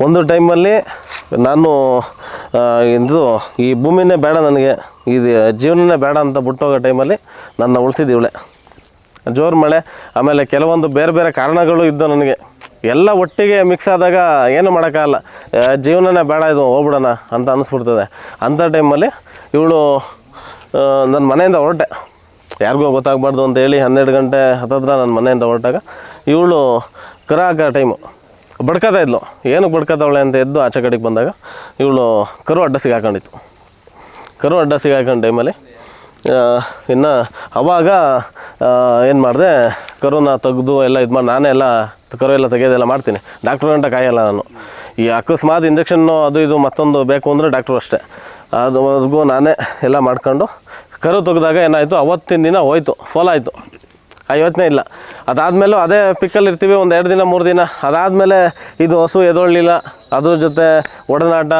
ಒಂದು ಟೈಮಲ್ಲಿ ನಾನು ಇದು ಈ ಭೂಮಿನೇ ಬೇಡ, ನನಗೆ ಇದು ಜೀವನನೇ ಬೇಡ ಅಂತ ಬಿಟ್ಟೋಗೋ ಟೈಮಲ್ಲಿ ನನ್ನ ಉಳಿಸಿದ್ದು ಇವಳೆ. ಜೋರು ಮಳೆ, ಆಮೇಲೆ ಕೆಲವೊಂದು ಬೇರೆ ಬೇರೆ ಕಾರಣಗಳು ಇದ್ದು ನನಗೆ, ಎಲ್ಲ ಒಟ್ಟಿಗೆ ಮಿಕ್ಸ್ ಆದಾಗ ಏನು ಮಾಡೋಕ್ಕಾಗಲ್ಲ. ಜೀವನನೇ ಬೇಡ, ಇದು ಹೋಗ್ಬಿಡೋಣ ಅಂತ ಅನ್ನಿಸ್ಬಿಡ್ತದೆ. ಅಂಥ ಟೈಮಲ್ಲಿ ಇವಳು ನನ್ನ ಮನೆಯಿಂದ ಹೊರಟೆ, ಯಾರಿಗೂ ಗೊತ್ತಾಗಬಾರ್ದು ಅಂತೇಳಿ 12 ಗಂಟೆ ಹತ್ತತ್ರ ನನ್ನ ಮನೆಯಿಂದ ಹೊರಟಾಗ ಇವಳು ಕರ ಹಾಕೋ ಟೈಮು ಬಡ್ಕೋತಾ ಇದ್ಲು. ಏನಕ್ಕೆ ಬಡ್ಕೋತಾವಳೆ ಅಂತ ಎದ್ದು ಆಚೆ ಕಡೆಗೆ ಬಂದಾಗ ಇವಳು ಕರು ಅಡ್ಡ ಸಿಗಾಕೊಂಡಿತ್ತು. ಕರು ಅಡ್ಡ ಸಿಗಾಕೊಂಡು ಟೈಮಲ್ಲಿ ಇನ್ನು ಅವಾಗ ಏನು ಮಾಡಿದೆ, ಕರುನ ತೆಗೆದು ಎಲ್ಲ ಇದು ಮಾಡಿ ನಾನೇ ಎಲ್ಲ ಕರು ಎಲ್ಲ ತೆಗೆಯೋದೆಲ್ಲ ಮಾಡ್ತೀನಿ. ಡಾಕ್ಟ್ರ್ ಗಂಟ ಕಾಯಲ್ಲ ನಾನು. ಈ ಅಕಸ್ಮಾತ್ ಇಂಜೆಕ್ಷನ್ನು ಅದು ಇದು ಮತ್ತೊಂದು ಬೇಕು ಅಂದರೆ ಡಾಕ್ಟ್ರು ಅಷ್ಟೇ. ಅದುವರೆಗೂ ನಾನೇ ಎಲ್ಲ ಮಾಡ್ಕೊಂಡು ಕರು ತೆಗೆದಾಗ ಏನಾಯಿತು, ಅವತ್ತಿನ ದಿನ ಹೋಯ್ತು, ಫಾಲ್ ಆಯಿತು. ಆ ಯೋಚನೆ ಇಲ್ಲ. ಅದಾದಮೇಲೂ ಅದೇ ಪಿಕ್ಕಲ್ಲಿ ಇರ್ತೀವಿ 1-2 ದಿನ 3 ದಿನ. ಅದಾದಮೇಲೆ ಇದು ಹಸು ಎದೊಳ್ಳಿಲ್ಲ, ಅದ್ರ ಜೊತೆ ಒಡನಾಟ,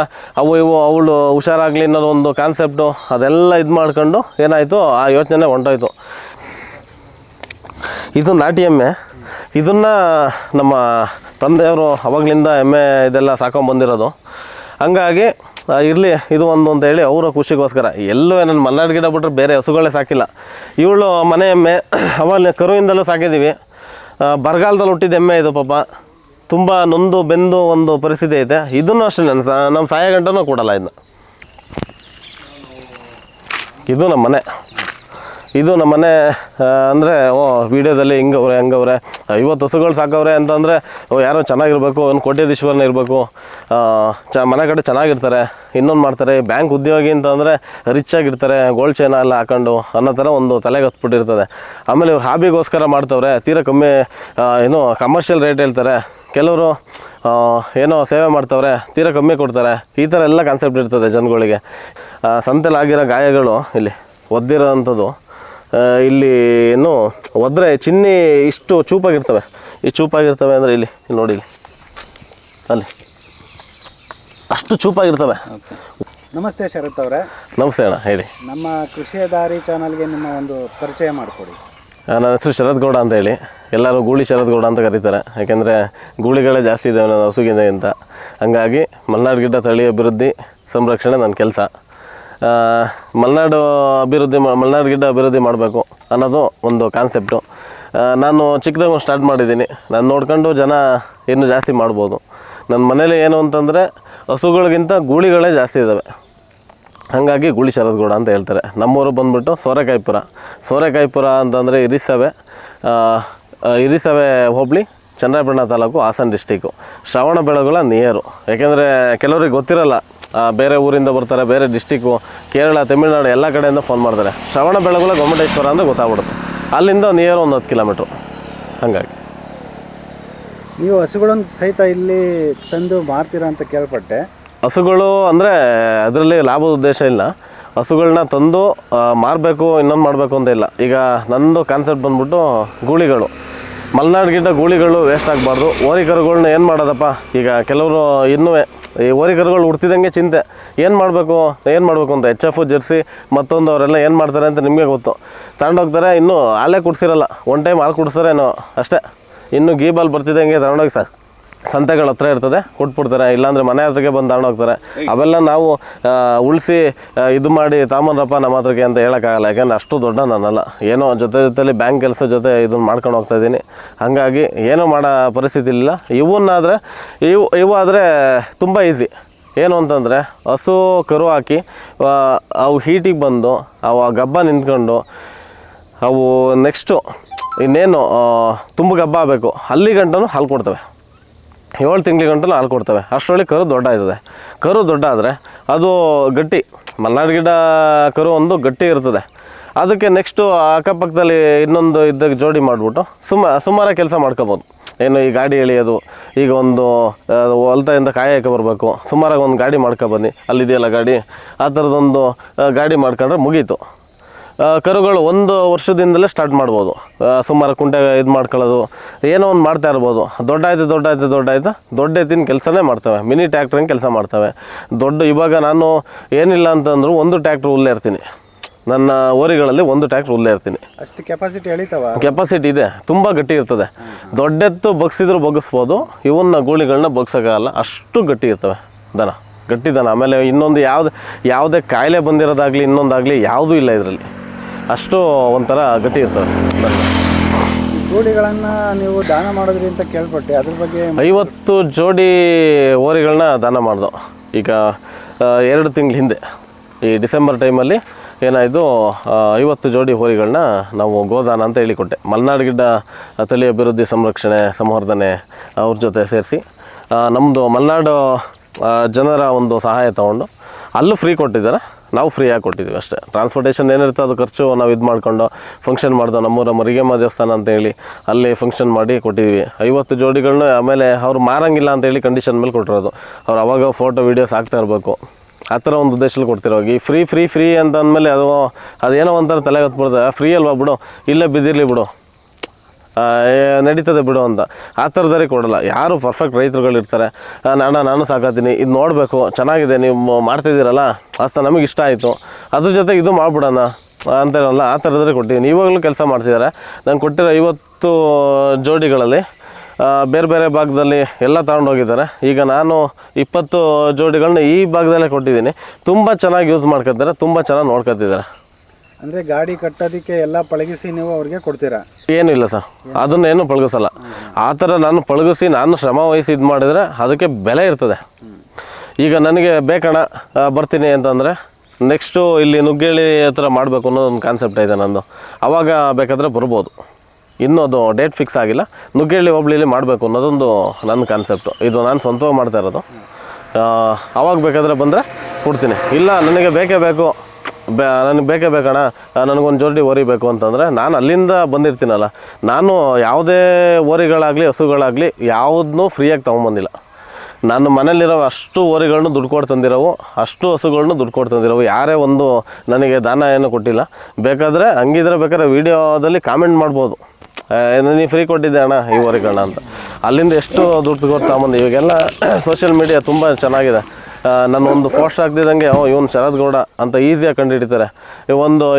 ಅವು ಇವು, ಅವಳು ಹುಷಾರಾಗಲಿ ಅನ್ನೋದು ಒಂದು ಕಾನ್ಸೆಪ್ಟು, ಅದೆಲ್ಲ ಇದು ಮಾಡ್ಕೊಂಡು ಏನಾಯಿತು, ಆ ಯೋಚನೆ ಹೊಂಟೋಯ್ತು. ಇದು ನಾಟಿ ಎಮ್ಮೆ. ಇದನ್ನು ನಮ್ಮ ತಂದೆಯವರು ಅವಾಗಲಿಂದ ಎಮ್ಮೆ ಇದೆಲ್ಲ ಸಾಕೊಂಬಂದಿರೋದು. ಹಂಗಾಗಿ ಇರಲಿ ಇದು ಒಂದು ಅಂತೇಳಿ ಅವರ ಖುಷಿಗೋಸ್ಕರ ಎಲ್ಲೂ ನನ್ನ ಮಲ್ನಾಡು ಗಿಡ ಬಿಟ್ಟರೆ ಬೇರೆ ಹಸುಗಳೇ ಸಾಕಿಲ್ಲ. ಇವಳು ಮನೆ ಎಮ್ಮೆ, ಅವಾಗ ಕರುವಿಂದಲೂ ಸಾಕಿದ್ದೀವಿ. ಬರಗಾಲದಲ್ಲಿ ಹುಟ್ಟಿದ ಎಮ್ಮೆ ಇದು. ಪಾಪ ತುಂಬ ನೊಂದು ಬೆಂದು ಒಂದು ಪರಿಸ್ಥಿತಿ ಐತೆ. ಇದನ್ನು ಅಷ್ಟೇ ನಮ್ಮ ಸಾಯ ಗಂಟನೂ ಕೊಡಲ್ಲ ಇದನ್ನ. ಇದು ನಮ್ಮ ಮನೆ. ಇದು ನಮ್ಮ ಮನೆ ಅಂದರೆ ವೀಡಿಯೋದಲ್ಲಿ ಹಂಗವ್ರೆ 50 ಹಸುಗಳು ಸಾಕವ್ರೆ ಅಂತಂದರೆ ಯಾರೋ ಚೆನ್ನಾಗಿರ್ಬೇಕು, ಒಂದು ಕೋಟ್ಯಾಧೀಶ್ವರನ ಇರಬೇಕು, ಮನೆ ಕಡೆ ಚೆನ್ನಾಗಿರ್ತಾರೆ, ಇನ್ನೊಂದು ಮಾಡ್ತಾರೆ, ಬ್ಯಾಂಕ್ ಉದ್ಯೋಗಿ ಅಂತಂದರೆ ರಿಚ್ ಆಗಿರ್ತಾರೆ, ಗೋಲ್ಡ್ ಚೈನ ಎಲ್ಲ ಹಾಕೊಂಡು ಅನ್ನೋ ಥರ ಒಂದು ತಲೆಗೆ ಹತ್ಬಿಟ್ಟಿರ್ತದೆ. ಆಮೇಲೆ ಇವ್ರು ಹಾಬಿಗೋಸ್ಕರ ಮಾಡ್ತವ್ರೆ, ತೀರಾ ಕಮ್ಮಿ ಏನೋ ಕಮರ್ಷಿಯಲ್ ರೇಟ್ ಹೇಳ್ತಾರೆ. ಕೆಲವರು ಏನೋ ಸೇವೆ ಮಾಡ್ತವ್ರೆ, ತೀರಾ ಕಮ್ಮಿ ಕೊಡ್ತಾರೆ. ಈ ಥರ ಎಲ್ಲ ಕಾನ್ಸೆಪ್ಟ್ ಇರ್ತದೆ ಜನಗಳಿಗೆ. ಸಂತೆಲಾಗಿರೋ ಗಾಯಗಳು ಇಲ್ಲಿ ಒದ್ದಿರೋ ಅಂಥದ್ದು, ಇಲ್ಲಿ ಏನು ಒದ್ರೆ ಚಿನ್ನಿ ಇಷ್ಟು ಚೂಪಾಗಿರ್ತವೆ. ಈ ಚೂಪಾಗಿರ್ತವೆ ಅಂದರೆ ಇಲ್ಲಿ ನೋಡಿ, ಇಲ್ಲಿ ಅಲ್ಲಿ ಅಷ್ಟು ಚೂಪಾಗಿರ್ತವೆ. ನಮಸ್ತೆ ಶರತ್ ಅವರೇ. ನಮಸ್ತೆ ಅಣ್ಣ, ಹೇಳಿ. ನಮ್ಮ ಕೃಷಿಯ ದಾರಿ ಚಾನಲ್ಗೆ ನಿಮ್ಮ ಒಂದು ಪರಿಚಯ ಮಾಡಿಕೊಡಿ. ನನ್ನ ಹೆಸರು ಶರತ್ ಗೌಡ ಅಂತ ಹೇಳಿ. ಎಲ್ಲರೂ ಗೂಳಿ ಶರತ್ ಗೌಡ ಅಂತ ಕರೀತಾರೆ, ಯಾಕೆಂದರೆ ಗೂಳಿಗಳೇ ಜಾಸ್ತಿ ಇದ್ದಾವೆ ನನ್ನ ಹಸುಗಿಂದ ಅಂತ. ಹಂಗಾಗಿ ಮಲ್ನಾಡು ಗಿಡ್ಡ ತಳಿ ಅಭಿವೃದ್ಧಿ ಸಂರಕ್ಷಣೆ ನನ್ನ ಕೆಲಸ. ಮಲ್ನಾಡು ಗಿಡ್ಡ ಅಭಿವೃದ್ಧಿ ಮಾಡಬೇಕು ಅನ್ನೋದು ಒಂದು ಕಾನ್ಸೆಪ್ಟು. ನಾನು ಚಿಕ್ಕದಾಗ ಸ್ಟಾರ್ಟ್ ಮಾಡಿದ್ದೀನಿ. ನಾನು ನೋಡ್ಕೊಂಡು ಜನ ಇನ್ನೂ ಜಾಸ್ತಿ ಮಾಡ್ಬೋದು. ನನ್ನ ಮನೇಲಿ ಏನು ಅಂತಂದರೆ ಹಸುಗಳಿಗಿಂತ ಗೂಳಿಗಳೇ ಜಾಸ್ತಿ ಇದ್ದಾವೆ. ಹಾಗಾಗಿ ಗೂಳಿ ಶರತ್ ಗೌಡ ಅಂತ ಹೇಳ್ತಾರೆ. ನಮ್ಮೂರು ಬಂದುಬಿಟ್ಟು ಸೋರೆಕಾಯಿಪುರ ಅಂತಂದರೆ ಹಿರಿಸವೆ ಹೋಬಳಿ, ಚನ್ನರಾಯಪಟ್ಟಣ ತಾಲೂಕು, ಹಾಸನ ಡಿಸ್ಟಿಕ್ಕು. ಶ್ರವಣಬೆಳಗೊಳ ನಿಯರು. ಯಾಕೆಂದರೆ ಕೆಲವ್ರಿಗೆ ಗೊತ್ತಿರಲ್ಲ, ಬೇರೆ ಊರಿಂದ ಬರ್ತಾರೆ, ಬೇರೆ ಡಿಸ್ಟಿಕ್ಕು, ಕೇರಳ, ತಮಿಳುನಾಡು ಎಲ್ಲ ಕಡೆಯಿಂದ ಫೋನ್ ಮಾಡ್ತಾರೆ. ಶ್ರವಣಬೆಳಗೊಳ ಗೊಮ್ಮಟೇಶ್ವರ ಅಂದರೆ ಗೊತ್ತಾಗ್ಬಿಡುತ್ತೆ. ಅಲ್ಲಿಂದ ನಿಯರ್ ಒಂದು 10 ಕಿಲೋಮೀಟ್ರು. ಹಾಗಾಗಿ ನೀವು ಹಸುಗಳನ್ನು ಸಹಿತ ಇಲ್ಲಿ ತಂದು ಮಾರ್ತೀರಾ ಅಂತ ಕೇಳ್ಪಟ್ಟೆ. ಹಸುಗಳು ಅಂದರೆ ಅದರಲ್ಲಿ ಲಾಭದ ಉದ್ದೇಶ ಇಲ್ಲ. ಹಸುಗಳನ್ನ ತಂದು ಮಾರಬೇಕು, ಇನ್ನೊಂದು ಮಾಡಬೇಕು ಅಂತ ಇಲ್ಲ. ಈಗ ನಂದು ಕಾನ್ಸೆಪ್ಟ್ ಬಂದ್ಬಿಟ್ಟು ಗೂಳಿಗಳು, ಮಲ್ನಾಡು ಗಿಡ್ಡ ಗೂಳಿಗಳು ವೇಸ್ಟ್ ಆಗಬಾರ್ದು. ಓರಿಕರುಗಳ್ನ ಏನು ಮಾಡೋದಪ್ಪ, ಈಗ ಕೆಲವರು ಇನ್ನೂ ಈ ಓರಿಕರುಗಳು ಹುಡ್ತಿದ್ದಂಗೆ ಚಿಂತೆ, ಏನು ಮಾಡಬೇಕು ಅಂತ. HF ಜರ್ಸಿ ಮತ್ತೊಂದು ಅವರೆಲ್ಲ ಏನು ಮಾಡ್ತಾರೆ ಅಂತ ನಿಮಗೆ ಗೊತ್ತು. ತಗೊಂಡೋಗ್ತಾರೆ, ಇನ್ನೂ ಹಾಲೇ ಕುಡಿಸಿರಲ್ಲ, ಒನ್ ಟೈಮ್ ಹಾಲು ಕುಡಿಸ್ತಾರೇನೋ ಅಷ್ಟೇ. ಇನ್ನೂ ಗೀಬಾಲ್ ಬರ್ತಿದ್ದಂಗೆ ತಗೊಂಡೋಗಿ ಸಂತೆಗಳ ಹತ್ರ ಇರ್ತದೆ, ಕೊಟ್ಬಿಡ್ತಾರೆ. ಇಲ್ಲಾಂದರೆ ಮನೆ ಹತ್ರಕ್ಕೆ ಬಂದು ತಗೊಂಡೋಗ್ತಾರೆ. ಅವೆಲ್ಲ ನಾವು ಉಳಿಸಿ ಇದು ಮಾಡಿ ತಾಮನ್ರಪ್ಪ ನಮ್ಮ ಹತ್ರಕ್ಕೆ ಅಂತ ಹೇಳೋಕ್ಕಾಗಲ್ಲ. ಯಾಕೆಂದರೆ ಅಷ್ಟು ದೊಡ್ಡ ನಾನಲ್ಲ. ಏನೋ ಜೊತೆಲಿ ಬ್ಯಾಂಕ್ ಕೆಲಸ ಜೊತೆ ಇದನ್ನು ಮಾಡ್ಕೊಂಡು ಹೋಗ್ತಾಯಿದ್ದೀನಿ. ಹಾಗಾಗಿ ಏನೋ ಮಾಡೋ ಪರಿಸ್ಥಿತಿ ಇಲ್ಲ. ಇವು ಆದರೆ ತುಂಬ ಈಸಿ. ಏನು ಅಂತಂದರೆ ಹಸು ಕರು ಹಾಕಿ ಅವು ಹೀಟಿಗೆ ಬಂದು ಅವು ಗಬ್ಬ ನಿಂತ್ಕೊಂಡು ಅವು ನೆಕ್ಸ್ಟು ಇನ್ನೇನು ತುಂಬ ಗಬ್ಬ ಆಗಬೇಕು ಅಲ್ಲಿ ಗಂಟನೂ ಹಾಲು ಕೊಡ್ತವೆ. 7 ತಿಂಗಳ ಗಂಟಲು ಹಾಲು ಕೊಡ್ತವೆ. ಅಷ್ಟರೊಳಗೆ ಕರು ದೊಡ್ಡ ಆಯ್ತದೆ. ಕರು ದೊಡ್ಡ ಆದರೆ ಅದು ಗಟ್ಟಿ, ಮಲ್ನಾಡು ಗಿಡ ಕರು ಒಂದು ಗಟ್ಟಿ ಇರ್ತದೆ. ಅದಕ್ಕೆ ನೆಕ್ಸ್ಟು ಅಕ್ಕಪಕ್ಕದಲ್ಲಿ ಇನ್ನೊಂದು ಇದ್ದಾಗ ಜೋಡಿ ಮಾಡಿಬಿಟ್ಟು ಸುಮಾರು ಕೆಲಸ ಮಾಡ್ಕೋಬೋದು. ಏನು ಈ ಗಾಡಿ ಎಳೆಯೋದು, ಈಗ ಒಂದು ಹೊಲ್ತದಿಂದ ಕಾಯಿ ಹಾಕಿ ಬರಬೇಕು, ಸುಮಾರಾಗಿ ಒಂದು ಗಾಡಿ ಮಾಡ್ಕೊಬನ್ನಿ, ಅಲ್ಲಿದೆಯಲ್ಲ ಗಾಡಿ, ಆ ಥರದೊಂದು ಗಾಡಿ ಮಾಡ್ಕೊಂಡ್ರೆ ಮುಗೀತು. ಕರುಗಳು 1 ವರ್ಷದಿಂದಲೇ ಸ್ಟಾರ್ಟ್ ಮಾಡ್ಬೋದು. ಸುಮಾರು ಕುಂಟೆ ಇದು ಮಾಡ್ಕೊಳ್ಳೋದು, ಏನೋ ಒಂದು ಮಾಡ್ತಾ ಇರ್ಬೋದು. ದೊಡ್ಡ ಎತ್ತಿನ ಕೆಲಸನೇ ಮಾಡ್ತವೆ. ಮಿನಿ ಟ್ಯಾಕ್ಟ್ರಿಂಗ್ ಕೆಲಸ ಮಾಡ್ತವೆ. ಇವಾಗ ನಾನು ಏನಿಲ್ಲ ಅಂತಂದ್ರೂ 1 ಟ್ಯಾಕ್ಟ್ರ್ ಹುಲ್ಲೇ ಇರ್ತೀನಿ. ನನ್ನ ಓರಿಗಳಲ್ಲಿ ಒಂದು ಟ್ರ್ಯಾಕ್ಟರ್ ಹುಲ್ಲೇ ಇರ್ತೀನಿ. ಅಷ್ಟು ಕೆಪಾಸಿಟಿ ಎಳಿತಾವ? ಕೆಪಾಸಿಟಿ ಇದೆ, ತುಂಬ ಗಟ್ಟಿ ಇರ್ತದೆ. ದೊಡ್ಡೆತ್ತು ಬಗ್ಸಿದ್ರು ಬಗ್ಗಿಸ್ಬೋದು, ಇವನ್ನ ಗೂಳಿಗಳನ್ನ ಬಗ್ಸೋಕ್ಕಾಗಲ್ಲ, ಅಷ್ಟು ಗಟ್ಟಿ ಇರ್ತವೆ ದನ, ಗಟ್ಟಿ ದನ. ಆಮೇಲೆ ಇನ್ನೊಂದು ಯಾವುದೇ ಕಾಯಿಲೆ ಬಂದಿರೋದಾಗಲಿ ಇನ್ನೊಂದಾಗಲಿ ಯಾವುದೂ ಇಲ್ಲ ಇದರಲ್ಲಿ, ಅಷ್ಟು ಒಂಥರ ಗಟ್ಟಿ ಇರ್ತವೆ ದನ. ಗೂಳಿಗಳನ್ನು ನೀವು ದಾನ ಮಾಡಿದ್ರಿ ಅಂತ ಕೇಳ್ಪಟ್ಟೆ, ಅದ್ರ ಬಗ್ಗೆ? 50 ಜೋಡಿ ಓರಿಗಳನ್ನ ದಾನ ಮಾಡ್ದೋ. ಈಗ 2 ತಿಂಗಳ ಹಿಂದೆ ಈ ಡಿಸೆಂಬರ್ ಟೈಮಲ್ಲಿ ಏನಾಯಿತು, 50 ಜೋಡಿ ಹೋರಿಗಳನ್ನ ನಾವು ಗೋದಾನ ಅಂತ ಹೇಳಿಕೊಟ್ಟೆ. ಮಲೆನಾಡು ಗಿಡ್ಡ ತಳಿ ಅಭಿವೃದ್ಧಿ ಸಂರಕ್ಷಣೆ ಸಂವರ್ಧನೆ ಅವ್ರ ಜೊತೆ ಸೇರಿಸಿ ನಮ್ಮದು ಮಲೆನಾಡು ಜನರ ಒಂದು ಸಹಾಯ ತೊಗೊಂಡು ಅಲ್ಲೂ ಫ್ರೀ ಕೊಟ್ಟಿದ್ದಾರೆ, ನಾವು ಫ್ರೀಯಾಗಿ ಕೊಟ್ಟಿದ್ದೀವಿ ಅಷ್ಟೇ. ಟ್ರಾನ್ಸ್ಪೋರ್ಟೇಷನ್ ಏನಿರುತ್ತೆ ಅದು ಖರ್ಚು ನಾವು ಇದು ಮಾಡ್ಕೊಂಡು ಫಂಕ್ಷನ್ ಮಾಡ್ದೋ. ನಮ್ಮೂರ ಮರಿಗೆಮ್ಮ ದೇವಸ್ಥಾನ ಅಂತೇಳಿ ಅಲ್ಲಿ ಫಂಕ್ಷನ್ ಮಾಡಿ ಕೊಟ್ಟಿದ್ದೀವಿ 50 ಜೋಡಿಗಳನ್ನ. ಆಮೇಲೆ ಅವ್ರು ಮಾರಂಗಿಲ್ಲ ಅಂತೇಳಿ ಕಂಡೀಷನ್ ಮೇಲೆ ಕೊಟ್ಟಿರೋದು, ಅವ್ರು ಅವಾಗ ಫೋಟೋ ವೀಡಿಯೋಸ್ ಹಾಕ್ತಾ ಇರಬೇಕು, ಆ ಥರ ಒಂದು ಉದ್ದೇಶದಲ್ಲಿ ಕೊಡ್ತಿರೋವಾಗ ಈ ಫ್ರೀ ಅಂತ ಅಂದಮೇಲೆ ಅದೇನೋ ಒಂಥರ ತಲೆಗೆ ಹೊತ್ಬಿಡ್ತದೆ. ಫ್ರೀ ಅಲ್ವಾ ಬಿಡು, ಇಲ್ಲೇ ಬಿದ್ದಿರಲಿ ಬಿಡು, ನಡೀತದೆ ಬಿಡು ಅಂತ ಆ ಥರದವರೇ ಕೊಡೋಲ್ಲ. ಯಾರು ಪರ್ಫೆಕ್ಟ್ ರೈತರುಗಳಿರ್ತಾರೆ, ನಾನು ಸಾಕಾತೀನಿ, ಇದು ನೋಡಬೇಕು, ಚೆನ್ನಾಗಿದೆ ನೀವು ಮಾಡ್ತಿದ್ದೀರಲ್ಲ, ಅಷ್ಟು ನಮಗೆ ಇಷ್ಟ ಆಯಿತು, ಅದ್ರ ಜೊತೆಗೆ ಇದು ಮಾಡ್ಬಿಡೋಣ ಅಂತಾರಲ್ಲ, ಆ ಥರದ್ರೆ ಕೊಟ್ಟಿದ್ದೀನಿ. ಇವಾಗಲೂ ಕೆಲಸ ಮಾಡ್ತಿದ್ದಾರೆ. ನಾನು ಕೊಟ್ಟಿರೋ 50 ಜೋಡಿಗಳಲ್ಲಿ ಬೇರೆ ಬೇರೆ ಭಾಗದಲ್ಲಿ ಎಲ್ಲ ತಗೊಂಡೋಗಿದ್ದಾರೆ. ಈಗ ನಾನು 20 ಜೋಡಿಗಳನ್ನ ಈ ಭಾಗದಲ್ಲೇ ಕೊಟ್ಟಿದ್ದೀನಿ. ತುಂಬ ಚೆನ್ನಾಗಿ ಯೂಸ್ ಮಾಡ್ಕೊತಾರೆ, ತುಂಬ ಚೆನ್ನಾಗಿ ನೋಡ್ಕೊತಿದ್ದಾರೆ. ಅಂದರೆ ಗಾಡಿ ಕಟ್ಟೋದಕ್ಕೆ ಎಲ್ಲ ಪಳಗಿಸಿ ನೀವು ಅವ್ರಿಗೆ ಕೊಡ್ತೀರಾ? ಏನಿಲ್ಲ ಸರ್, ಅದನ್ನೇನು ಪಳಗಿಸಲ್ಲ. ಆ ಥರ ನಾನು ಪಳಗಿಸಿ ನಾನು ಶ್ರಮ ವಹಿಸಿ ಇದು ಮಾಡಿದರೆ ಅದಕ್ಕೆ ಬೆಲೆ ಇರ್ತದೆ. ಈಗ ನನಗೆ ಬೇಕಣ್ಣ ಬರ್ತೀನಿ ಅಂತಂದರೆ ನೆಕ್ಸ್ಟು ಇಲ್ಲಿ ನುಗ್ಗೇಳಿ ಹತ್ರ ಮಾಡಬೇಕು ಅನ್ನೋದೊಂದು ಕಾನ್ಸೆಪ್ಟ್ ಇದೆ ನಂದು. ಆವಾಗ ಬೇಕಾದರೆ ಬರ್ಬೋದು. ಇನ್ನೂ ಅದು ಡೇಟ್ ಫಿಕ್ಸ್ ಆಗಿಲ್ಲ. ನುಗ್ಗೇಳಿ ಹೋಬಳಿಲಿ ಮಾಡಬೇಕು ಅನ್ನೋದೊಂದು ನನ್ನ ಕಾನ್ಸೆಪ್ಟು. ಇದು ನಾನು ಸ್ವಂತವಾಗಿ ಮಾಡ್ತಾ ಇರೋದು. ಆವಾಗ ಬೇಕಾದರೆ ಬಂದರೆ ಕೊಡ್ತೀನಿ. ಇಲ್ಲ ನನಗೆ ಬೇಕೇ ಬೇಕು, ನನಗೆ ಬೇಕೇ ಬೇಕಣ್ಣ, ನನಗೊಂದು ಜೋಡಿ ಓರಿ ಬೇಕು ಅಂತಂದರೆ ನಾನು ಅಲ್ಲಿಂದ ಬಂದಿರ್ತೀನಲ್ಲ, ನಾನು ಯಾವುದೇ ಓರಿಗಳಾಗಲಿ ಹಸುಗಳಾಗಲಿ ಯಾವುದನ್ನೂ ಫ್ರೀಯಾಗಿ ತೊಗೊಂಬಂದಿಲ್ಲ. ನನ್ನ ಮನೇಲಿರೋ ಅಷ್ಟು ಓರಿಗಳನ್ನೂ ದುಡ್ಡು ಕೊಟ್ಟು ತಂದಿರೋವು, ಅಷ್ಟು ಹಸುಗಳನ್ನೂ ದುಡ್ಡು ಕೊಟ್ಟು ತಂದಿರೋವು. ಯಾರೇ ಒಂದು ನನಗೆ ದಾನ ಏನೂ ಕೊಟ್ಟಿಲ್ಲ. ಬೇಕಾದರೆ ಹಂಗಿದ್ರೆ ಬೇಕಾದ್ರೆ ವೀಡಿಯೋದಲ್ಲಿ ಕಾಮೆಂಟ್ ಮಾಡ್ಬೋದು, ನೀನು ಫ್ರೀ ಕೊಟ್ಟಿದ್ದೆ ಅಣ್ಣ ಈ ಓರಿಗಳನ್ನ ಅಂತ. ಅಲ್ಲಿಂದ ಎಷ್ಟು ದುಡ್ಡು ಕೊಟ್ಟು ತಗೊಂಬಂದು. ಇವಾಗೆಲ್ಲ ಸೋಷಿಯಲ್ ಮೀಡಿಯಾ ತುಂಬ ಚೆನ್ನಾಗಿದೆ. ನಾನು ಒಂದು ಪೋಸ್ಟ್ ಹಾಕ್ತಿದ್ದಂಗೆ ಇವನು ಶರದ್ ಗೌಡ ಅಂತ ಈಸಿಯಾಗಿ ಕಂಡುಹಿಡಿತಾರೆ.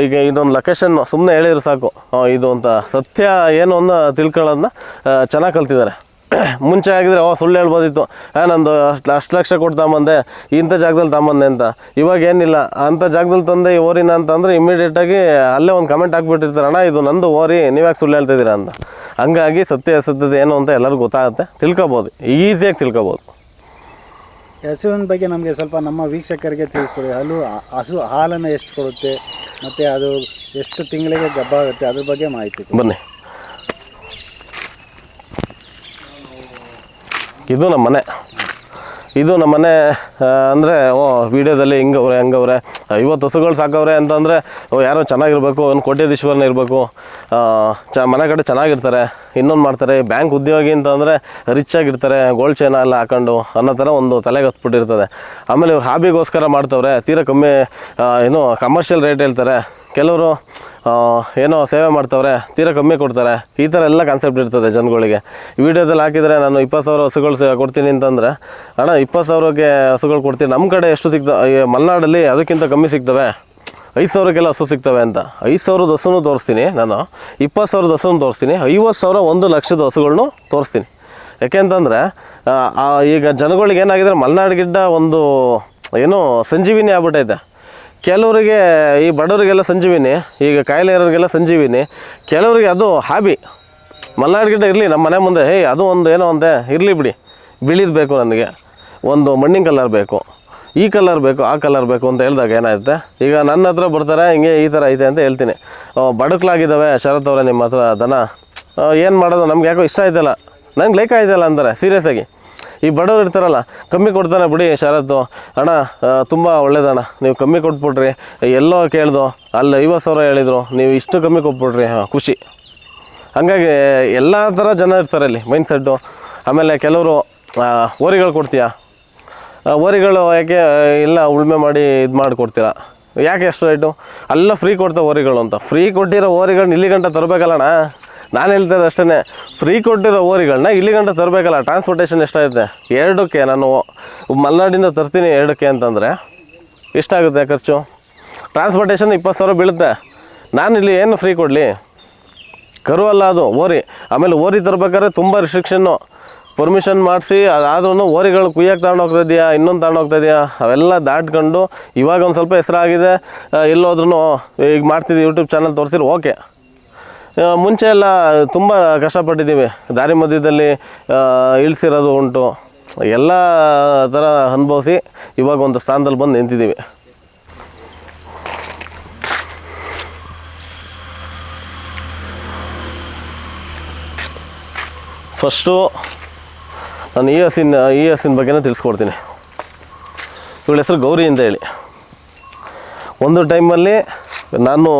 ಈಗ ಇದೊಂದು ಲೊಕೇಶನ್ ಸುಮ್ಮನೆ ಹೇಳಿದ್ರು ಸಾಕು, ಇದು ಅಂತ ಸತ್ಯ ಏನು ಅನ್ನೋ ತಿಳ್ಕೊಳ್ಳೋದನ್ನ ಚೆನ್ನಾಗಿ ಕಲ್ತಿದ್ದಾರೆ. ಮುಂಚೆ ಆಗಿದ್ರೆ ಸುಳ್ಳು ಹೇಳ್ಬೋದಿತ್ತು, ನಂದು ಅಷ್ಟು ಲಕ್ಷ ಕೊಟ್ಟು ತಗೊಂಬಂದೆ, ಇಂಥ ಜಾಗದಲ್ಲಿ ತಗೊಂಬಂದೆ ಅಂತ. ಇವಾಗ ಏನಿಲ್ಲ, ಅಂಥ ಜಾಗದಲ್ಲಿ ತಂದೆ ಈ ಓರಿನ ಅಂತಂದರೆ ಇಮಿಡಿಯೇಟಾಗಿ ಅಲ್ಲೇ ಒಂದು ಕಮೆಂಟ್ ಹಾಕ್ಬಿಟ್ಟಿರ್ತಾರೆ, ಅಣ್ಣ ಇದು ನಂದು ಓರಿ, ನೀವ್ಯಾಕೆ ಸುಳ್ಳು ಹೇಳ್ತಿದ್ದೀರಾ ಅಂತ. ಹಂಗಾಗಿ ಸತ್ಯತೆ ಏನು ಅಂತ ಎಲ್ಲರಿಗೂ ಗೊತ್ತಾಗುತ್ತೆ, ತಿಳ್ಕೊಬೋದು, ಈಸಿಯಾಗಿ ತಿಳ್ಕೊಬೋದು. ಹಸುವಿನ ಬಗ್ಗೆ ನಮಗೆ ಸ್ವಲ್ಪ ನಮ್ಮ ವೀಕ್ಷಕರಿಗೆ ತಿಳಿಸ್ಕೊಡಿ. ಹಸು ಹಾಲನ್ನು ಎಷ್ಟು ಕೊಡುತ್ತೆ ಮತ್ತು ಅದು ಎಷ್ಟು ತಿಂಗಳಿಗೆ ಗಬ್ಬ ಆಗುತ್ತೆ, ಅದ್ರ ಬಗ್ಗೆ ಮಾಹಿತಿ ಬನ್ನಿ. ಇದು ನಮ್ಮ ಮನೆ ಅಂದರೆ ವೀಡಿಯೋದಲ್ಲಿ ಹಂಗವ್ರೆ 50 ಹಸುಗಳು ಸಾಕವ್ರೆ ಅಂತಂದರೆ ಯಾರೋ ಚೆನ್ನಾಗಿರ್ಬೇಕು, ಒಂದು ಕೋಟ್ಯಾಧೀಶ್ವರನ ಇರಬೇಕು, ಮನೆ ಕಡೆ ಚೆನ್ನಾಗಿರ್ತಾರೆ, ಇನ್ನೊಂದು ಮಾಡ್ತಾರೆ, ಬ್ಯಾಂಕ್ ಉದ್ಯೋಗಿ ಅಂತಂದರೆ ರಿಚ್ ಆಗಿರ್ತಾರೆ, ಗೋಲ್ಡ್ ಚೈನ ಎಲ್ಲ ಹಾಕೊಂಡು ಅನ್ನೋ ಥರ ಒಂದು ತಲೆಗೆ ಹತ್ಬಿಟ್ಟಿರ್ತದೆ. ಆಮೇಲೆ ಇವ್ರು ಹಾಬಿಗೋಸ್ಕರ ಮಾಡ್ತವ್ರೆ, ತೀರಾ ಕಮ್ಮಿ ಕಮರ್ಷಿಯಲ್ ರೇಟ್ ಹೇಳ್ತಾರೆ. ಕೆಲವರು ಏನೋ ಸೇವೆ ಮಾಡ್ತವ್ರೆ, ತೀರಾ ಕಮ್ಮಿ ಕೊಡ್ತಾರೆ. ಈ ಥರ ಎಲ್ಲ ಕಾನ್ಸೆಪ್ಟ್ ಇರ್ತದೆ ಜನಗಳಿಗೆ. ವೀಡಿಯೋದಲ್ಲಿ ಹಾಕಿದರೆ ನಾನು 20,000 ಹಸುಗಳು ಕೊಡ್ತೀನಿ ಅಂತಂದರೆ, ಅಣ್ಣ 20,000ಕ್ಕೆ ಹಸುಗಳು ಕೊಡ್ತೀನಿ, ನಮ್ಮ ಕಡೆ ಎಷ್ಟು ಸಿಗ್ತವೆ, ಮಲೆನಾಡಲ್ಲಿ ಅದಕ್ಕಿಂತ ಕಮ್ಮಿ ಸಿಗ್ತವೆ, 5,000ಕ್ಕೆಲ್ಲ ಹಸು ಸಿಗ್ತವೆ ಅಂತ. 5,000 ಹಸುನೂ ತೋರಿಸ್ತೀನಿ ನಾನು, 20,000 ಹಸುನೂ ತೋರಿಸ್ತೀನಿ, 50,000 1 ಲಕ್ಷದ ಹಸುಗಳನ್ನೂ ತೋರಿಸ್ತೀನಿ. ಯಾಕೆಂತಂದರೆ ಈಗ ಜನಗಳಿಗೆ ಏನಾಗಿದ್ರೆ ಮಲೆನಾಡು ಗಿಡ್ಡ ಒಂದು ಏನೋ ಸಂಜೀವಿನಿ ಆಗ್ಬಿಟ್ಟೈತೆ. ಕೆಲವರಿಗೆ ಈ ಬಡವರಿಗೆಲ್ಲ ಸಂಜೀವಿನಿ, ಈಗ ಕಾಯಿಲೆ ಇರೋರಿಗೆಲ್ಲ ಸಂಜೀವಿನಿ, ಕೆಲವರಿಗೆ ಅದು ಹಾಬಿ. ಮಲೆನಾಡು ಗಿಡ್ಡ ಇರಲಿ ನಮ್ಮ ಮನೆ ಮುಂದೆ, ಅದು ಒಂದು ಏನೋ ಒಂದೇ ಇರಲಿ ಬಿಡಿ, ಬಿಳಿದು ಬೇಕು ನನಗೆ, ಒಂದು ಮಣ್ಣಿನ ಕಲರ್ ಬೇಕು, ಈ ಕಲರ್ ಬೇಕು, ಆ ಕಲರ್ ಬೇಕು ಅಂತ ಹೇಳಿದಾಗ ಏನಾಗುತ್ತೆ, ಈಗ ನನ್ನ ಹತ್ರ ಬರ್ತಾರೆ, ಹಿಂಗೆ ಈ ಥರ ಐತೆ ಅಂತ ಹೇಳ್ತೀನಿ. ಬಡಕ್ಲಾಗಿದ್ದಾವೆ ಶರತ್ ಅವರೇ ನಿಮ್ಮ ಹತ್ರ ದನ, ಏನು ಮಾಡೋದು, ನಮ್ಗೆ ಯಾಕೋ ಇಷ್ಟ ಆಯ್ತಲ್ಲ, ನಂಗೆ ಲೇಖ ಆಯ್ತಲ್ಲ ಅಂತಾರೆ ಸೀರಿಯಸ್ಸಾಗಿ. ಈ ಬಡವ್ರು ಇರ್ತಾರಲ್ಲ, ಕಮ್ಮಿ ಕೊಡ್ತಾನೆ ಬಿಡಿ ಶರತ್ತು ಅಣ್ಣ, ತುಂಬ ಒಳ್ಳೇದಣ್ಣ, ನೀವು ಕಮ್ಮಿ ಕೊಟ್ಬಿಟ್ರಿ, ಎಲ್ಲೋ ಕೇಳ್ದೋ ಅಲ್ಲಿ 50,000 ಹೇಳಿದರು, ನೀವು ಇಷ್ಟು ಕಮ್ಮಿ ಕೊಟ್ಬಿಟ್ರಿ, ಖುಷಿ. ಹಂಗಾಗಿ ಎಲ್ಲ ಥರ ಜನ ಇರ್ತಾರೆ ಅಲ್ಲಿ ಮೈಂಡ್ಸೆಟ್ಟು. ಆಮೇಲೆ ಕೆಲವರು ಓರಿಗಳು ಕೊಡ್ತೀಯಾ, ಓರಿಗಳು ಯಾಕೆ ಇಲ್ಲ ಉಳುಮೆ ಮಾಡಿ ಇದು ಮಾಡಿ ಕೊಡ್ತೀರಾ, ಯಾಕೆ ಎಷ್ಟು ರೇಟು, ಎಲ್ಲ ಫ್ರೀ ಕೊಡ್ತಾವೆ ಓರಿಗಳು ಅಂತ. ಫ್ರೀ ಕೊಟ್ಟಿರೋ ಓರಿಗಳನ್ನ ಇಲ್ಲಿ ಗಂಟ ತರಬೇಕಲ್ಲಣ್ಣ, ನಾನು ಹೇಳ್ತಾರೆ ಅಷ್ಟೇ. ಫ್ರೀ ಕೊಟ್ಟಿರೋ ಓರಿಗಳನ್ನ ಇಲ್ಲಿ ಗಂಟ ತರಬೇಕಲ್ಲ, ಟ್ರಾನ್ಸ್ಪೋರ್ಟೇಷನ್ ಎಷ್ಟಾಗುತ್ತೆ. 2ಕ್ಕೆ ನಾನು ಮಲೆನಾಡಿಂದ ತರ್ತೀನಿ 2ಕ್ಕೆ ಅಂತಂದರೆ ಎಷ್ಟಾಗುತ್ತೆ ಖರ್ಚು. ಟ್ರಾನ್ಸ್ಪೋರ್ಟೇಷನ್ 20,000 ಬೀಳುತ್ತೆ. ನಾನು ಇಲ್ಲಿ ಏನು ಫ್ರೀ ಕೊಡಲಿ? ಕರು ಅಲ್ಲ ಅದು, ಓರಿ. ಆಮೇಲೆ ಓರಿ ತರಬೇಕಾದ್ರೆ ತುಂಬ ರಿಸ್ಟ್ರಿಕ್ಷನ್ನು, ಪರ್ಮಿಷನ್ ಮಾಡಿಸಿ. ಅದಾದ್ರೂ ಓರಿಗಳು ಕುಯ್ಯಕ್ಕೆ ತಗೊಂಡು ಹೋಗ್ತಾಯಿದ್ಯಾ, ಇನ್ನೊಂದು ತಗೊಂಡು ಹೋಗ್ತಾಯಿದ್ಯಾ, ಅವೆಲ್ಲ ದಾಟ್ಕೊಂಡು ಇವಾಗ ಒಂದು ಸ್ವಲ್ಪ ಹೆಸರಾಗಿದೆ. ಎಲ್ಲೋದ್ರೂ ಈಗ ಮಾಡ್ತಿದ್ದೀವಿ, ಯೂಟ್ಯೂಬ್ ಚಾನಲ್ ತೋರಿಸಿರು, ಓಕೆ. ಮುಂಚೆ ಎಲ್ಲ ತುಂಬ ಕಷ್ಟಪಟ್ಟಿದ್ದೀವಿ, ದಾರಿ ಮಧ್ಯದಲ್ಲಿ ಇಳಿಸಿರೋದು ಉಂಟು. ಎಲ್ಲ ಥರ ಅನುಭವಿಸಿ ಇವಾಗ ಒಂದು ಸ್ಥಾನದಲ್ಲಿ ಬಂದು ನಿಂತಿದ್ದೀವಿ. ಫಸ್ಟು ನಾನು ಈ ಹಸಿನ ಬಗ್ಗೆನೇ ತಿಳಿಸ್ಕೊಡ್ತೀನಿ. ಇವಳ ಹೆಸರು ಗೌರಿ ಅಂತ ಹೇಳಿ. ಒಂದು ಟೈಮಲ್ಲಿ ನಾನು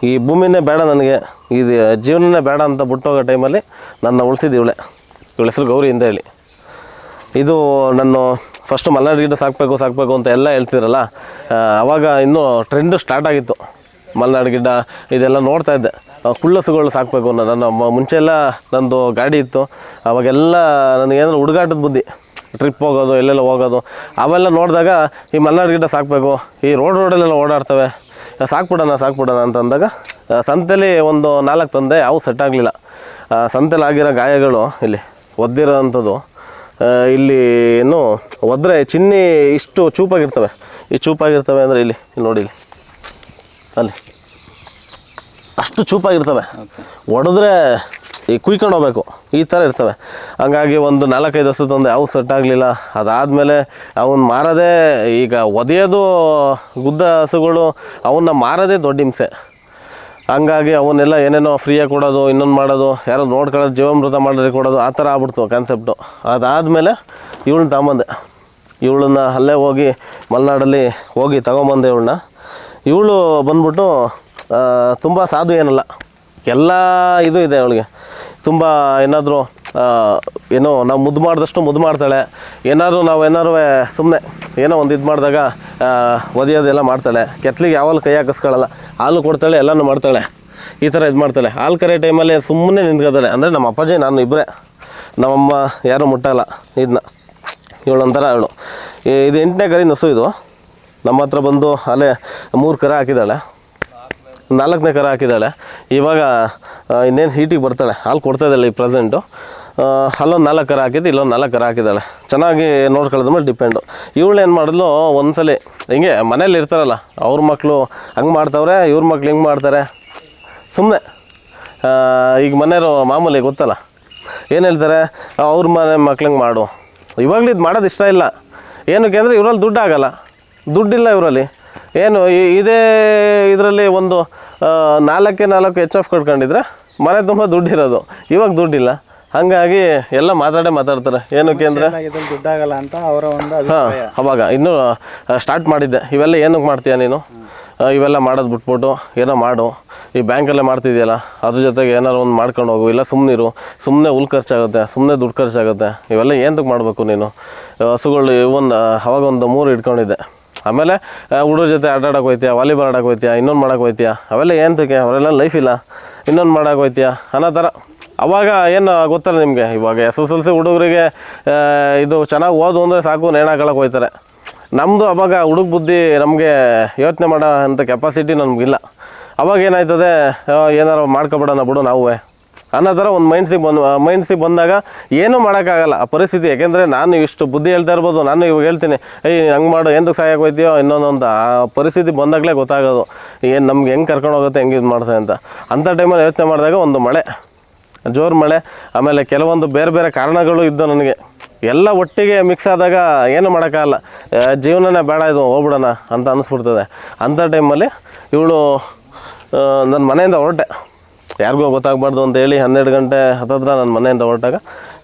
ಈ ಭೂಮಿನೇ ಬೇಡ, ನನಗೆ ಇದು ಜೀವನನೇ ಬೇಡ ಅಂತ ಬಿಟ್ಟೋಗೋ ಟೈಮಲ್ಲಿ ನನ್ನ ಉಳಿಸಿದ್ದು ಇವಳ ಹೆಸರು ಗೌರಿ ಅಂತ ಹೇಳಿ. ಇದು ನಾನು ಫಸ್ಟು ಮಲೆನಾಡು ಗಿಡ ಸಾಕಬೇಕು ಅಂತ ಎಲ್ಲ ಹೇಳ್ತಿರಲ್ಲ, ಆವಾಗ ಇನ್ನೂ ಟ್ರೆಂಡು ಸ್ಟಾರ್ಟ್ ಆಗಿತ್ತು. ಮಲೆನಾಡು ಗಿಡ ಇದೆಲ್ಲ ನೋಡ್ತಾಯಿದ್ದೆ. ಕುಳ್ಳಸುಗಳು ಸಾಕಬೇಕು ಅನ್ನೋ ನನ್ನ ಮುಂಚೆ ಎಲ್ಲ ನಂದು ಗಾಡಿ ಇತ್ತು. ಅವಾಗೆಲ್ಲ ನನಗೇನಾದ್ರು ಹುಡುಗಾಟದ ಬುದ್ಧಿ, ಟ್ರಿಪ್ ಹೋಗೋದು, ಎಲ್ಲೆಲ್ಲ ಹೋಗೋದು, ಅವೆಲ್ಲ ನೋಡಿದಾಗ ಈ ಮಲೆನಾಡು ಗಿಡ ಸಾಕಬೇಕು, ಈ ರೋಡಲ್ಲೆಲ್ಲ ಓಡಾಡ್ತವೆ, ಸಾಕ್ಬಿಡೋಣ ಅಂತಂದಾಗ ಸಂತೆಲಿ ಒಂದು 4 ತಂದೆ, ಯಾವ ಸೆಟ್ ಆಗಲಿಲ್ಲ. ಸಂತೆಲಿ ಆಗಿರೋ ಗಾಯಗಳು ಇಲ್ಲಿ ಒದ್ದಿರೋ ಅಂಥದ್ದು. ಇಲ್ಲಿ ಏನು ಒದ್ರೆ ಚಿನ್ನಿ ಇಷ್ಟು ಚೂಪಾಗಿರ್ತವೆ. ಈ ಚೂಪಾಗಿರ್ತವೆ ಅಂದರೆ ಇಲ್ಲಿ ನೋಡಿ, ಇಲ್ಲಿ ಅಲ್ಲಿ ಅಷ್ಟು ಚೂಪಾಗಿರ್ತವೆ. ಒಡೆದ್ರೆ ಈ ಕುಯ್ಕೊಂಡು ಹೋಗ್ಬೇಕು, ಈ ಥರ ಇರ್ತವೆ. ಹಂಗಾಗಿ ಒಂದು 4-5 ಹಸು ತಂದೆ, ಯಾವ ಸೆಟ್ ಆಗಲಿಲ್ಲ. ಅದಾದಮೇಲೆ ಅವನ್ನ ಮಾರೋದೇ, ಈಗ ಒದೆಯೋದು ಗುದ್ದ ಹಸುಗಳು, ಅವನ್ನ ಮಾರೋದೇ ದೊಡ್ಡ ಹಿಂಸೆ. ಹಂಗಾಗಿ ಅವನ್ನೆಲ್ಲ ಏನೇನೋ ಫ್ರೀಯಾಗಿ ಕೊಡೋದು, ಇನ್ನೊಂದು ಮಾಡೋದು, ಯಾರೋ ನೋಡ್ಕೊಳ್ಳೋದು, ಜೀವಾಮೃತ ಮಾಡಿದ್ರೆ ಕೊಡೋದು, ಆ ಥರ ಆಗ್ಬಿಡ್ತು ಕಾನ್ಸೆಪ್ಟು. ಅದಾದಮೇಲೆ ಇವಳನ್ನ ತಗೊಂಬಂದೆ. ಇವಳನ್ನ ಅಲ್ಲೇ ಹೋಗಿ ಮಲೆನಾಡಲ್ಲಿ ಹೋಗಿ ತಗೊಂಬಂದೆ ಇವಳನ್ನ. ಇವಳು ಬಂದ್ಬಿಟ್ಟು ತುಂಬ ಸಾಧು ಏನಲ್ಲ, ಎಲ್ಲ ಇದು ಇದೆ ಅವಳಿಗೆ. ತುಂಬ ಏನಾದರೂ ಏನೋ ನಾವು ಮುದ್ದು ಮಾಡಿದಷ್ಟು ಮುದ್ದು ಮಾಡ್ತಾಳೆ. ನಾವೇನಾದ್ರು ಸುಮ್ಮನೆ ಏನೋ ಒಂದು ಇದು ಮಾಡಿದಾಗ ಒದೆಯೋದೆಲ್ಲ ಮಾಡ್ತಾಳೆ. ಕೆತ್ತಲಿಗೆ ಯಾವಾಗ ಕೈ ಹಾಕಿಸ್ಕೊಳ್ಳಲ್ಲ, ಹಾಲು ಕೊಡ್ತಾಳೆ, ಎಲ್ಲನೂ ಮಾಡ್ತಾಳೆ, ಈ ಥರ ಇದು ಮಾಡ್ತಾಳೆ. ಹಾಲು ಕರೆ ಟೈಮಲ್ಲಿ ಸುಮ್ಮನೆ ನಿಂತ್ಕೋತಾಳೆ. ಅಂದರೆ ನಮ್ಮ ಅಪ್ಪಾಜಿ ನಾನು ಇಬ್ಬರೇ, ನಮ್ಮಮ್ಮ ಯಾರೂ ಮುಟ್ಟಲ್ಲ ಇದನ್ನ. ಇವಳೊಂಥರ ಇವಳು. ಇದು 8ನೇ ಕರಿ ನಸು. ಇದು ನಮ್ಮ ಹತ್ರ ಬಂದು ಅಲ್ಲೇ 3 ಕರ ಹಾಕಿದ್ದಾಳೆ, 4ನೇ ಕರ ಹಾಕಿದ್ದಾಳೆ. ಇವಾಗ ಇನ್ನೇನು ಹೀಟಿಗೆ ಬರ್ತಾಳೆ, ಹಾಲು ಕೊಡ್ತಾಯಿದ್ದಾಳೆ ಈ ಪ್ರೆಸೆಂಟು. ಅಲ್ಲೊಂದು 4 ಕರ ಹಾಕಿದ್ದು, ಇಲ್ಲೊಂದು 4 ಕರ ಹಾಕಿದ್ದಾಳೆ. ಚೆನ್ನಾಗಿ ನೋಡ್ಕೊಳ್ಳೋದ್ರ ಮೇಲೆ ಡಿಪೆಂಡು. ಇವಳು ಏನು ಮಾಡಿದ್ಲು, ಒಂದ್ಸಲಿ ಹಿಂಗೆ ಮನೇಲಿ ಇರ್ತಾರಲ್ಲ, ಅವ್ರ ಮಕ್ಕಳು ಹಂಗೆ ಮಾಡ್ತಾವ್ರೆ, ಇವ್ರ ಮಕ್ಳು ಹಿಂಗೆ ಮಾಡ್ತಾರೆ, ಸುಮ್ಮನೆ ಈಗ ಮನೆಯವರು ಮಾಮೂಲಿ ಗೊತ್ತಲ್ಲ, ಏನು ಹೇಳ್ತಾರೆ, ಅವ್ರ ಮನೆ ಮಕ್ಳಂಗೆ ಮಾಡು. ಇವಾಗಲೂ ಇದು ಮಾಡೋದು ಇಷ್ಟ ಇಲ್ಲ. ಏನಕ್ಕೆ ಅಂದರೆ ಇವರಲ್ಲಿ ದುಡ್ಡು ಆಗಲ್ಲ, ದುಡ್ಡಿಲ್ಲ ಇವರಲ್ಲಿ. ಏನು ಇದೇ ಇದರಲ್ಲಿ ಒಂದು 4 ಎಚ್ ಎಫ್ ಕಟ್ಕೊಂಡಿದ್ರೆ ಮನೆ ತುಂಬ ದುಡ್ಡಿರೋದು. ಇವಾಗ ದುಡ್ಡಿಲ್ಲ, ಹಾಗಾಗಿ ಎಲ್ಲ ಮಾತಾಡ್ತಾರೆ. ಏನಕ್ಕೆ ಅಂದರೆ ದುಡ್ಡಾಗಲ್ಲ ಅಂತ ಅವರ ಒಂದು ಅವಾಗ ಇನ್ನೂ ಸ್ಟಾರ್ಟ್ ಮಾಡಿದ್ದೆ. ಇವೆಲ್ಲ ಏನಕ್ಕೆ ಮಾಡ್ತೀಯ ನೀನು, ಇವೆಲ್ಲ ಮಾಡೋದು ಬಿಟ್ಬಿಟ್ಟು ಏನೋ ಮಾಡು. ಈ ಬ್ಯಾಂಕಲ್ಲೇ ಮಾಡ್ತಿದೆಯಲ್ಲ, ಅದ್ರ ಜೊತೆಗೆ ಏನಾರು ಒಂದು ಮಾಡ್ಕೊಂಡು ಹೋಗು, ಇಲ್ಲ ಸುಮ್ಮನೆ ಹುಲ್ ಖರ್ಚಾಗುತ್ತೆ, ಸುಮ್ಮನೆ ದುಡ್ಡು ಖರ್ಚಾಗುತ್ತೆ. ಇವೆಲ್ಲ ಏನಕ್ಕೆ ಮಾಡಬೇಕು ನೀನು. ಹಸುಗಳು ಅವಾಗ ಒಂದು 3 ಇಟ್ಕೊಂಡಿದ್ದೆ. ಆಮೇಲೆ ಹುಡುಗ್ರ ಜೊತೆ ಆಟಾಡೋಕೆ ಹೋಗ್ತೀಯಾ, ವಾಲಿಬಾಲ್ ಆಡೋಕೆ ಹೋಗ್ತೀಯಾ, ಇನ್ನೊಂದು ಮಾಡೋಕೆ ಹೋಗ್ತೀಯಾ, ಅವೆಲ್ಲ ಏನಕ್ಕೆ, ಅವರೆಲ್ಲ ಲೈಫ್ ಇಲ್ಲ, ಇನ್ನೊಂದು ಮಾಡೋಕೆ ಹೋಗ್ತೀಯಾ ಅನ್ನೋ ಥರ. ಅವಾಗ ಏನು ಗೊತ್ತಲ್ಲ ನಿಮಗೆ, ಇವಾಗ SSLC ಹುಡುಗರಿಗೆ ಇದು ಚೆನ್ನಾಗಿ ಓದು ಅಂದರೆ ಸಾಕು, ನೇಣಾಕೊಳ್ಳೋಕೆ ಹೋಗ್ತಾರೆ. ನಮ್ಮದು ಅವಾಗ ಹುಡುಗ ಬುದ್ಧಿ, ನಮಗೆ ಯೋಚನೆ ಮಾಡೋ ಅಂಥ ಕೆಪಾಸಿಟಿ ನಮಗಿಲ್ಲ. ಅವಾಗ ಏನಾಯ್ತದೆ, ಏನಾರು ಮಾಡ್ಕೊಬಿಡೋಣ ಬಿಡು ನಾವು ಅನ್ನೋ ಥರ ಒಂದು ಮೈಂಡ್ಸಿಗೆ ಬಂದಾಗ ಏನೂ ಮಾಡೋಕ್ಕಾಗಲ್ಲ ಆ ಪರಿಸ್ಥಿತಿ. ಯಾಕೆಂದರೆ ನಾನು ಇಷ್ಟು ಬುದ್ಧಿ ಹೇಳ್ತಾ ಇರ್ಬೋದು, ನಾನು ಇವಾಗ ಹೇಳ್ತೀನಿ, ಹಂಗೆ ಮಾಡು, ಎಂದಕ್ಕೆ ಸಹಾಯಕ್ಕೆ ಹೋಗ್ತೀಯೋ ಇನ್ನೊಂದು ಆ ಪರಿಸ್ಥಿತಿ ಬಂದಾಗಲೇ ಗೊತ್ತಾಗೋದು, ಏನು ನಮ್ಗೆ ಹೆಂಗೆ ಕರ್ಕೊಂಡು ಹೋಗುತ್ತೆ, ಹೆಂಗೆ ಇದು ಮಾಡ್ತಾರೆ ಅಂತ. ಅಂಥ ಟೈಮಲ್ಲಿ ಯೋಚನೆ ಮಾಡಿದಾಗ ಒಂದು ಮಳೆ, ಜೋರು ಮಳೆ, ಆಮೇಲೆ ಕೆಲವೊಂದು ಬೇರೆ ಕಾರಣಗಳು ಇದ್ದು ನನಗೆ, ಎಲ್ಲ ಒಟ್ಟಿಗೆ ಮಿಕ್ಸ್ ಆದಾಗ ಏನು ಮಾಡೋಕ್ಕಾಗಲ್ಲ. ಜೀವನನೇ ಬೇಡ, ಇದು ಹೋಗ್ಬಿಡೋಣ ಅಂತ ಅನ್ನಿಸ್ಬಿಡ್ತದೆ. ಅಂಥ ಟೈಮಲ್ಲಿ ಇವಳು ನನ್ನ ಮನೆಯಿಂದ ಹೊರಟೆ, ಯಾರಿಗೂ ಗೊತ್ತಾಗಬಾರ್ದು ಅಂತೇಳಿ 12 ಗಂಟೆ ಹತ್ತತ್ರ ನನ್ನ ಮನೆಯಿಂದ ಹೊರಟಾಗ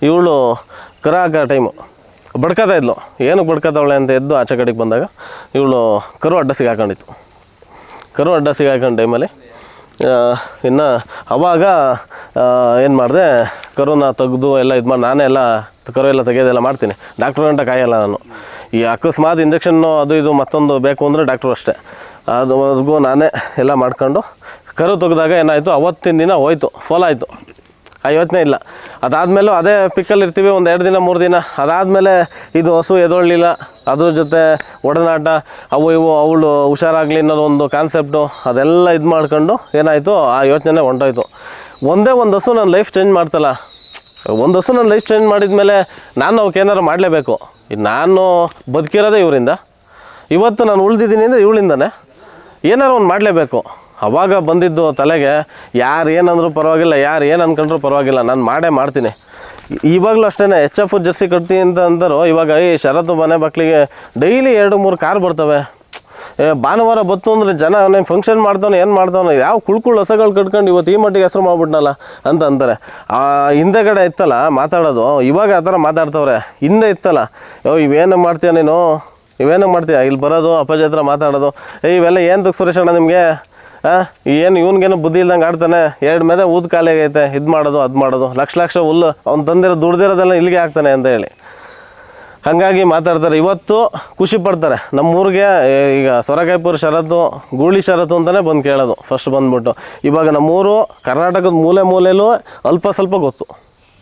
ಇವಳು ಕರ ಹಾಕೋ ಟೈಮು ಬಡ್ಕೋತಾ ಇದ್ಲು. ಏನಕ್ಕೆ ಬಡ್ಕೋತಾವಳೆ ಅಂತ ಎದ್ದು ಆಚೆ ಕಡೆಗೆ ಬಂದಾಗ ಇವಳು ಕರು ಅಡ್ಡ ಸಿಗಾಕೊಂಡಿತ್ತು. ಕರು ಅಡ್ಡ ಸಿಗಾಕೊಂಡ ಟೈಮಲ್ಲಿ ಇನ್ನು ಅವಾಗ ಏನು ಮಾಡಿದೆ, ಕರುನ ತೆಗೆದು ಎಲ್ಲ ಇದು ಮಾಡಿ, ನಾನೇ ಎಲ್ಲ ಕರು ಎಲ್ಲ ತೆಗೆಯೋದೆಲ್ಲ ಮಾಡ್ತೀನಿ. ಡಾಕ್ಟ್ರ್ ಗಂಟ ಕಾಯಲ್ಲ ನಾನು. ಈ ಅಕಸ್ಮಾತ್ ಇಂಜೆಕ್ಷನ್ನು ಅದು ಇದು ಮತ್ತೊಂದು ಬೇಕು ಅಂದರೆ ಡಾಕ್ಟ್ರು ಅಷ್ಟೇ. ಅದುವರೆಗೂ ನಾನೇ ಎಲ್ಲ ಮಾಡ್ಕೊಂಡು ಕರು ತೆಗೆದಾಗ ಏನಾಯಿತು, ಅವತ್ತಿನ ದಿನ ಹೋಯ್ತು, ಫಾಲ್ ಆಯಿತು. ಆ ಯೋಚನೆ ಇಲ್ಲ. ಅದಾದಮೇಲೂ ಅದೇ ಪಿಕ್ಕಲ್ಲಿ ಇರ್ತೀವಿ ಒಂದು 2 ದಿನ 3 ದಿನ. ಅದಾದಮೇಲೆ ಇದು ಹಸು ಎದೊಳ್ಳಿಲ್ಲ, ಅದ್ರ ಜೊತೆ ಒಡನಾಟ, ಅವು ಇವು ಅವಳು ಹುಷಾರಾಗಲಿ ಅನ್ನೋದು ಒಂದು ಕಾನ್ಸೆಪ್ಟು, ಅದೆಲ್ಲ ಇದು ಮಾಡ್ಕೊಂಡು ಏನಾಯಿತು, ಆ ಯೋಚನೆ ಹೊಂಟೋಯ್ತು. ಒಂದೇ ಒಂದು ಹಸು ನನ್ನ ಲೈಫ್ ಚೇಂಜ್ ಮಾಡ್ತಲ್ಲ. ಒಂದು ಹಸು ನನ್ನ ಲೈಫ್ ಚೇಂಜ್ ಮಾಡಿದ್ಮೇಲೆ ನಾನು ಅವಕ್ಕೆ ಏನಾರು ಮಾಡಲೇಬೇಕು. ನಾನು ಬದುಕಿರೋದೇ ಇವರಿಂದ, ಇವತ್ತು ನಾನು ಉಳಿದಿದ್ದೀನಿ ಅಂದರೆ ಇವಳಿಂದನೇ, ಏನಾರು ಒಂದು ಮಾಡಲೇಬೇಕು. ಅವಾಗ ಬಂದಿದ್ದು ತಲೆಗೆ, ಯಾರು ಏನಂದ್ರೂ ಪರವಾಗಿಲ್ಲ, ಯಾರು ಏನು ಅಂದ್ಕೊಂಡ್ರೂ ಪರವಾಗಿಲ್ಲ, ನಾನು ಮಾಡ್ತೀನಿ. ಇವಾಗಲೂ ಅಷ್ಟೇ HF ಜರ್ಸಿ ಕಟ್ತೀನಿ ಅಂತ ಅಂದರು. ಇವಾಗ ಈ ಶರತ್ತು ಮನೆ ಬಾಕ್ಲಿಗೆ ಡೈಲಿ 2-3 ಕಾರ್ ಬರ್ತವೆ. ಭಾನುವಾರ ಬತ್ತು ಅಂದರೆ ಜನ ಅವನೇನು ಫಂಕ್ಷನ್ ಮಾಡ್ತಾನೆ, ಏನು ಮಾಡ್ತಾನೆ, ಯಾವ ಕುಳ್ಕುಳು ಹಸಗಳು ಕಟ್ಕೊಂಡು ಇವತ್ತು ಈ ಮಟ್ಟಿಗೆ ಹೆಸರು ಮಾಡ್ಬಿಟ್ನಲ್ಲ ಅಂತ ಅಂತಾರೆ. ಹಿಂದೆಗಡೆ ಇತ್ತಲ್ಲ ಮಾತಾಡೋದು, ಇವಾಗ ಆ ಥರ ಮಾತಾಡ್ತವ್ರೆ. ಹಿಂದೆ ಇತ್ತಲ್ಲ, ಇವೇನು ಮಾಡ್ತೀಯ ನೀನು, ಇವೇನು ಮಾಡ್ತೀಯ, ಇಲ್ಲಿ ಬರೋದು ಅಪ್ಪಾಜಿ ಹತ್ರ ಮಾತಾಡೋದು, ಇವೆಲ್ಲ ಏನು ಸುರೇಶ್ ಅಣ್ಣ ನಿಮಗೆ, ಏನು ಇವ್ನಿಗೇನು ಬುದ್ಧಿ ಇಲ್ದಂಗೆ ಆಡ್ತಾನೆ, 2 ಮೇಲೆ ಊದ ಕಾಲಿಗೈತೆ, ಇದು ಮಾಡೋದು ಅದು ಮಾಡೋದು, ಲಕ್ಷ ಹುಲ್ಲು ಅವ್ನು ತಂದಿರೋ ದುಡ್ದಿರೋದೆಲ್ಲ ಇಲ್ಲಿಗೆ ಹಾಕ್ತಾನೆ ಅಂತ ಹೇಳಿ ಹಾಗಾಗಿ ಮಾತಾಡ್ತಾರೆ. ಇವತ್ತು ಖುಷಿ ಪಡ್ತಾರೆ. ನಮ್ಮೂರಿಗೆ ಈಗ ಸೊರಕಾಯ್ಪುರ ಶರತ್ತು, ಗೂಳಿ ಶರತ್ತು ಅಂತಲೇ ಬಂದು ಕೇಳೋದು ಫಸ್ಟ್ ಬಂದುಬಿಟ್ಟು. ಇವಾಗ ನಮ್ಮೂರು ಕರ್ನಾಟಕದ ಮೂಲೆಯಲ್ಲೂ ಅಲ್ಪ ಸ್ವಲ್ಪ ಗೊತ್ತು,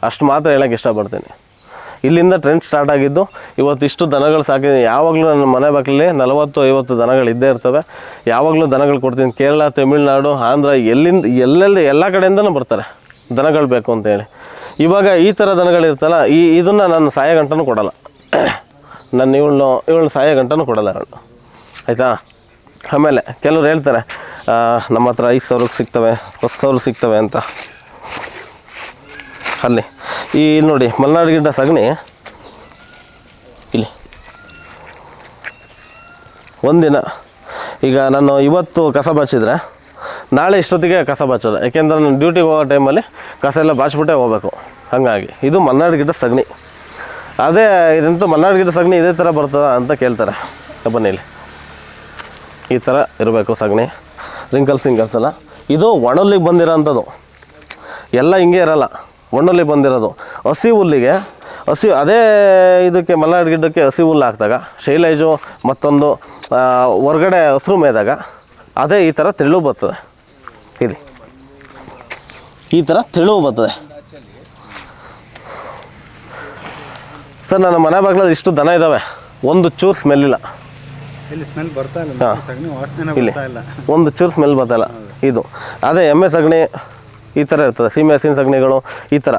ಅಷ್ಟು ಮಾತ್ರ ಹೇಳೋಕ್ಕೆ ಇಷ್ಟಪಡ್ತೀನಿ. ಇಲ್ಲಿಂದ ಟ್ರೆಂಡ್ ಸ್ಟಾರ್ಟ್ ಆಗಿದ್ದು. ಇವತ್ತು ಇಷ್ಟು ದನಗಳು ಸಾಕಿದ್ದೀನಿ. ಯಾವಾಗಲೂ ನನ್ನ ಮನೆ ಬಾಗಿಲಲ್ಲಿ 40-50 ದನಗಳು ಇದ್ದೇ ಇರ್ತವೆ. ಯಾವಾಗಲೂ ದನಗಳು ಕೊಡ್ತೀನಿ. ಕೇರಳ, ತಮಿಳ್ನಾಡು, ಆಂಧ್ರ, ಎಲ್ಲೆಲ್ಲಿ ಎಲ್ಲ ಕಡೆಯಿಂದನೂ ಬರ್ತಾರೆ ದನಗಳು ಬೇಕು ಅಂತೇಳಿ. ಇವಾಗ ಈ ಥರ ದನಗಳಿರ್ತಲ್ಲ, ಇದನ್ನು ನಾನು ಸಾಯೋ ಗಂಟನೂ ಕೊಡೋಲ್ಲ. ನಾನು ಇವಳು ಸಾಯೋ ಗಂಟನೂ ಕೊಡೋಲ್ಲ ನಾನು, ಆಯಿತಾ. ಆಮೇಲೆ ಕೆಲವ್ರು ಹೇಳ್ತಾರೆ ನಮ್ಮ ಹತ್ರ 5,000ಕ್ಕೆ ಸಿಗ್ತವೆ, 10,000 ಸಿಗ್ತವೆ ಅಂತ. ಅಲ್ಲಿ ಈ ನೋಡಿ ಮಲೆನಾಡು ಗಿಡ್ಡ ಸಗಣಿ ಇಲ್ಲಿ ಒಂದಿನ, ಈಗ ನಾನು ಇವತ್ತು ಕಸ ಬಾಚಿದ್ರೆ ನಾಳೆ ಇಷ್ಟೊತ್ತಿಗೆ ಕಸ ಬಾಚೋದು. ಯಾಕೆಂದ್ರೆ ನಾನು ಡ್ಯೂಟಿಗೆ ಹೋಗೋ ಟೈಮಲ್ಲಿ ಕಸ ಎಲ್ಲ ಬಾಚ್ಬಿಟ್ಟೆ ಹೋಗಬೇಕು. ಹಾಗಾಗಿ ಇದು ಮಲೆನಾಡು ಗಿಡ್ಡ ಸಗಣಿ. ಅದೇ ಇದಂತೂ ಮಲೆನಾಡು ಗಿಡ್ಡ ಸಗಣಿ ಇದೇ ಥರ ಬರ್ತದ ಅಂತ ಕೇಳ್ತಾರೆ. ಬನ್ನಿ, ಇಲ್ಲಿ ಈ ಥರ ಇರಬೇಕು ಸಗಣಿ, ರಿಂಕಲ್ಸ್ ಅಲ್ಲ. ಇದು ಒಣಲಿಗೆ ಬಂದಿರೋ ಅಂಥದ್ದು, ಎಲ್ಲ ಹಿಂಗೆ ಇರೋಲ್ಲ. ಒಣ್ಣಲ್ಲಿ ಬಂದಿರೋದು ಹಸಿ ಹುಲ್ಲಿಗೆ, ಅದೇ ಇದಕ್ಕೆ ಮಲೆನಾಡು ಗಿಡ್ಡಕ್ಕೆ ಹಸಿ ಹುಲ್ಲು ಹಾಕಿದಾಗ ಶೈಲೇಜು ಮತ್ತೊಂದು ಹೊರಗಡೆ ಹಸಿರು ಮೇದಾಗ ಅದೇ ಈ ಥರ ತೆಳು ಬರ್ತದೆ. ಇಲ್ಲಿ ಈ ಥರ ತೆಳು ಬರ್ತದೆ. ಸರ್ ನನ್ನ ಮನೆ ಬಾಗಿಲಲ್ಲಿ ಇಷ್ಟು ದನ ಇದ್ದಾವೆ, ಒಂದು ಚೂರು ಸ್ಮೆಲ್ ಇಲ್ಲ. ಇಲ್ಲಿ ಒಂದು ಚೂರು ಸ್ಮೆಲ್ ಬರ್ತಾಯಿಲ್ಲ. ಇದು ಅದೇ ಎಮ್ಮೆ ಸಗಣಿ ಈ ಥರ ಇರ್ತದೆ, ಸೀಮೆ ಹಸಿನ ಸಗಣಿಗಳು ಈ ಥರ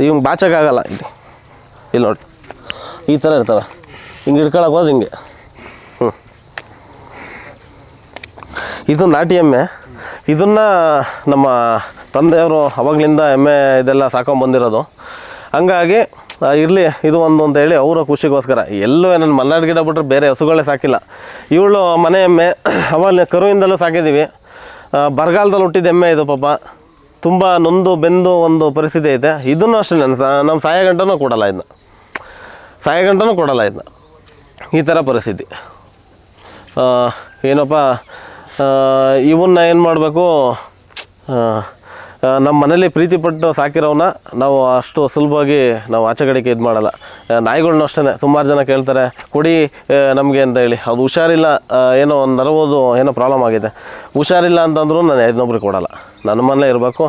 ಇವಂಗೆ ಬಾಚಕ್ಕಾಗಲ್ಲ. ಇಲ್ಲಿ ನೋಡಿ ಈ ಥರ ಇರ್ತವೆ, ಹಿಂಗೆ ಹಿಡ್ಕೊಳಕ್ಕೆ ಹೋದ್ರೆ ಹಿಂಗೆ. ಇದು ನಾಟಿ ಎಮ್ಮೆ. ಇದನ್ನು ನಮ್ಮ ತಂದೆಯವರು ಅವಾಗಲಿಂದ ಎಮ್ಮೆ ಇದೆಲ್ಲ ಸಾಕೊಂಬಂದಿರೋದು. ಹಂಗಾಗಿ ಇರಲಿ ಇದು ಒಂದು ಅಂತ ಹೇಳಿ ಅವರ ಖುಷಿಗೋಸ್ಕರ ಎಲ್ಲೂ ನನ್ನ ಮಲೆನಾಡು ಗಿಡ ಬಿಟ್ಟರೆ ಬೇರೆ ಹಸುಗಳೇ ಸಾಕಿಲ್ಲ. ಇವಳು ಮನೆ ಎಮ್ಮೆ, ಅವಾಗ ಕರುವಿಂದಲೂ ಸಾಕಿದ್ದೀವಿ. ಬರಗಾಲದಲ್ಲಿ ಹುಟ್ಟಿದ ಎಮ್ಮೆ ಇದು. ಪಾಪ ತುಂಬ ನೊಂದು ಬೆಂದು ಒಂದು ಪರಿಸ್ಥಿತಿ ಐತೆ. ಇದನ್ನು ಅಷ್ಟೇ ನಮ್ಮ ಸಾಯೋ ಗಂಟನೂ ಕೊಡಲ್ಲ ಇದನ್ನ, ಈ ಥರ ಪರಿಸ್ಥಿತಿ. ಏನಪ್ಪ ಇವನ್ನ ಏನು ಮಾಡಬೇಕು, ನಮ್ಮ ಮನೇಲಿ ಪ್ರೀತಿಪಟ್ಟು ಸಾಕಿರೋವನ್ನ ನಾವು ಅಷ್ಟು ಸುಲಭವಾಗಿ ನಾವು ಆಚೆ ಕಡೆಗೆ ಇದು ಮಾಡಲ್ಲ. ನಾಯಿಗಳ್ನೂ ಅಷ್ಟೇ ಸುಮಾರು ಜನ ಕೇಳ್ತಾರೆ ಕೊಡಿ ನಮಗೆ ಅಂತ ಹೇಳಿ. ಅದು ಹುಷಾರಿಲ್ಲ, ಏನೋ ಒಂದು ನರವುದು ಏನೋ ಪ್ರಾಬ್ಲಮ್ ಆಗಿದೆ, ಹುಷಾರಿಲ್ಲ ಅಂತಂದ್ರೂ ನಾನು ಇನ್ನೊಬ್ರಿಗೆ ಕೊಡಲ್ಲ. ನನ್ನ ಮನೇಲೇ ಇರಬೇಕು.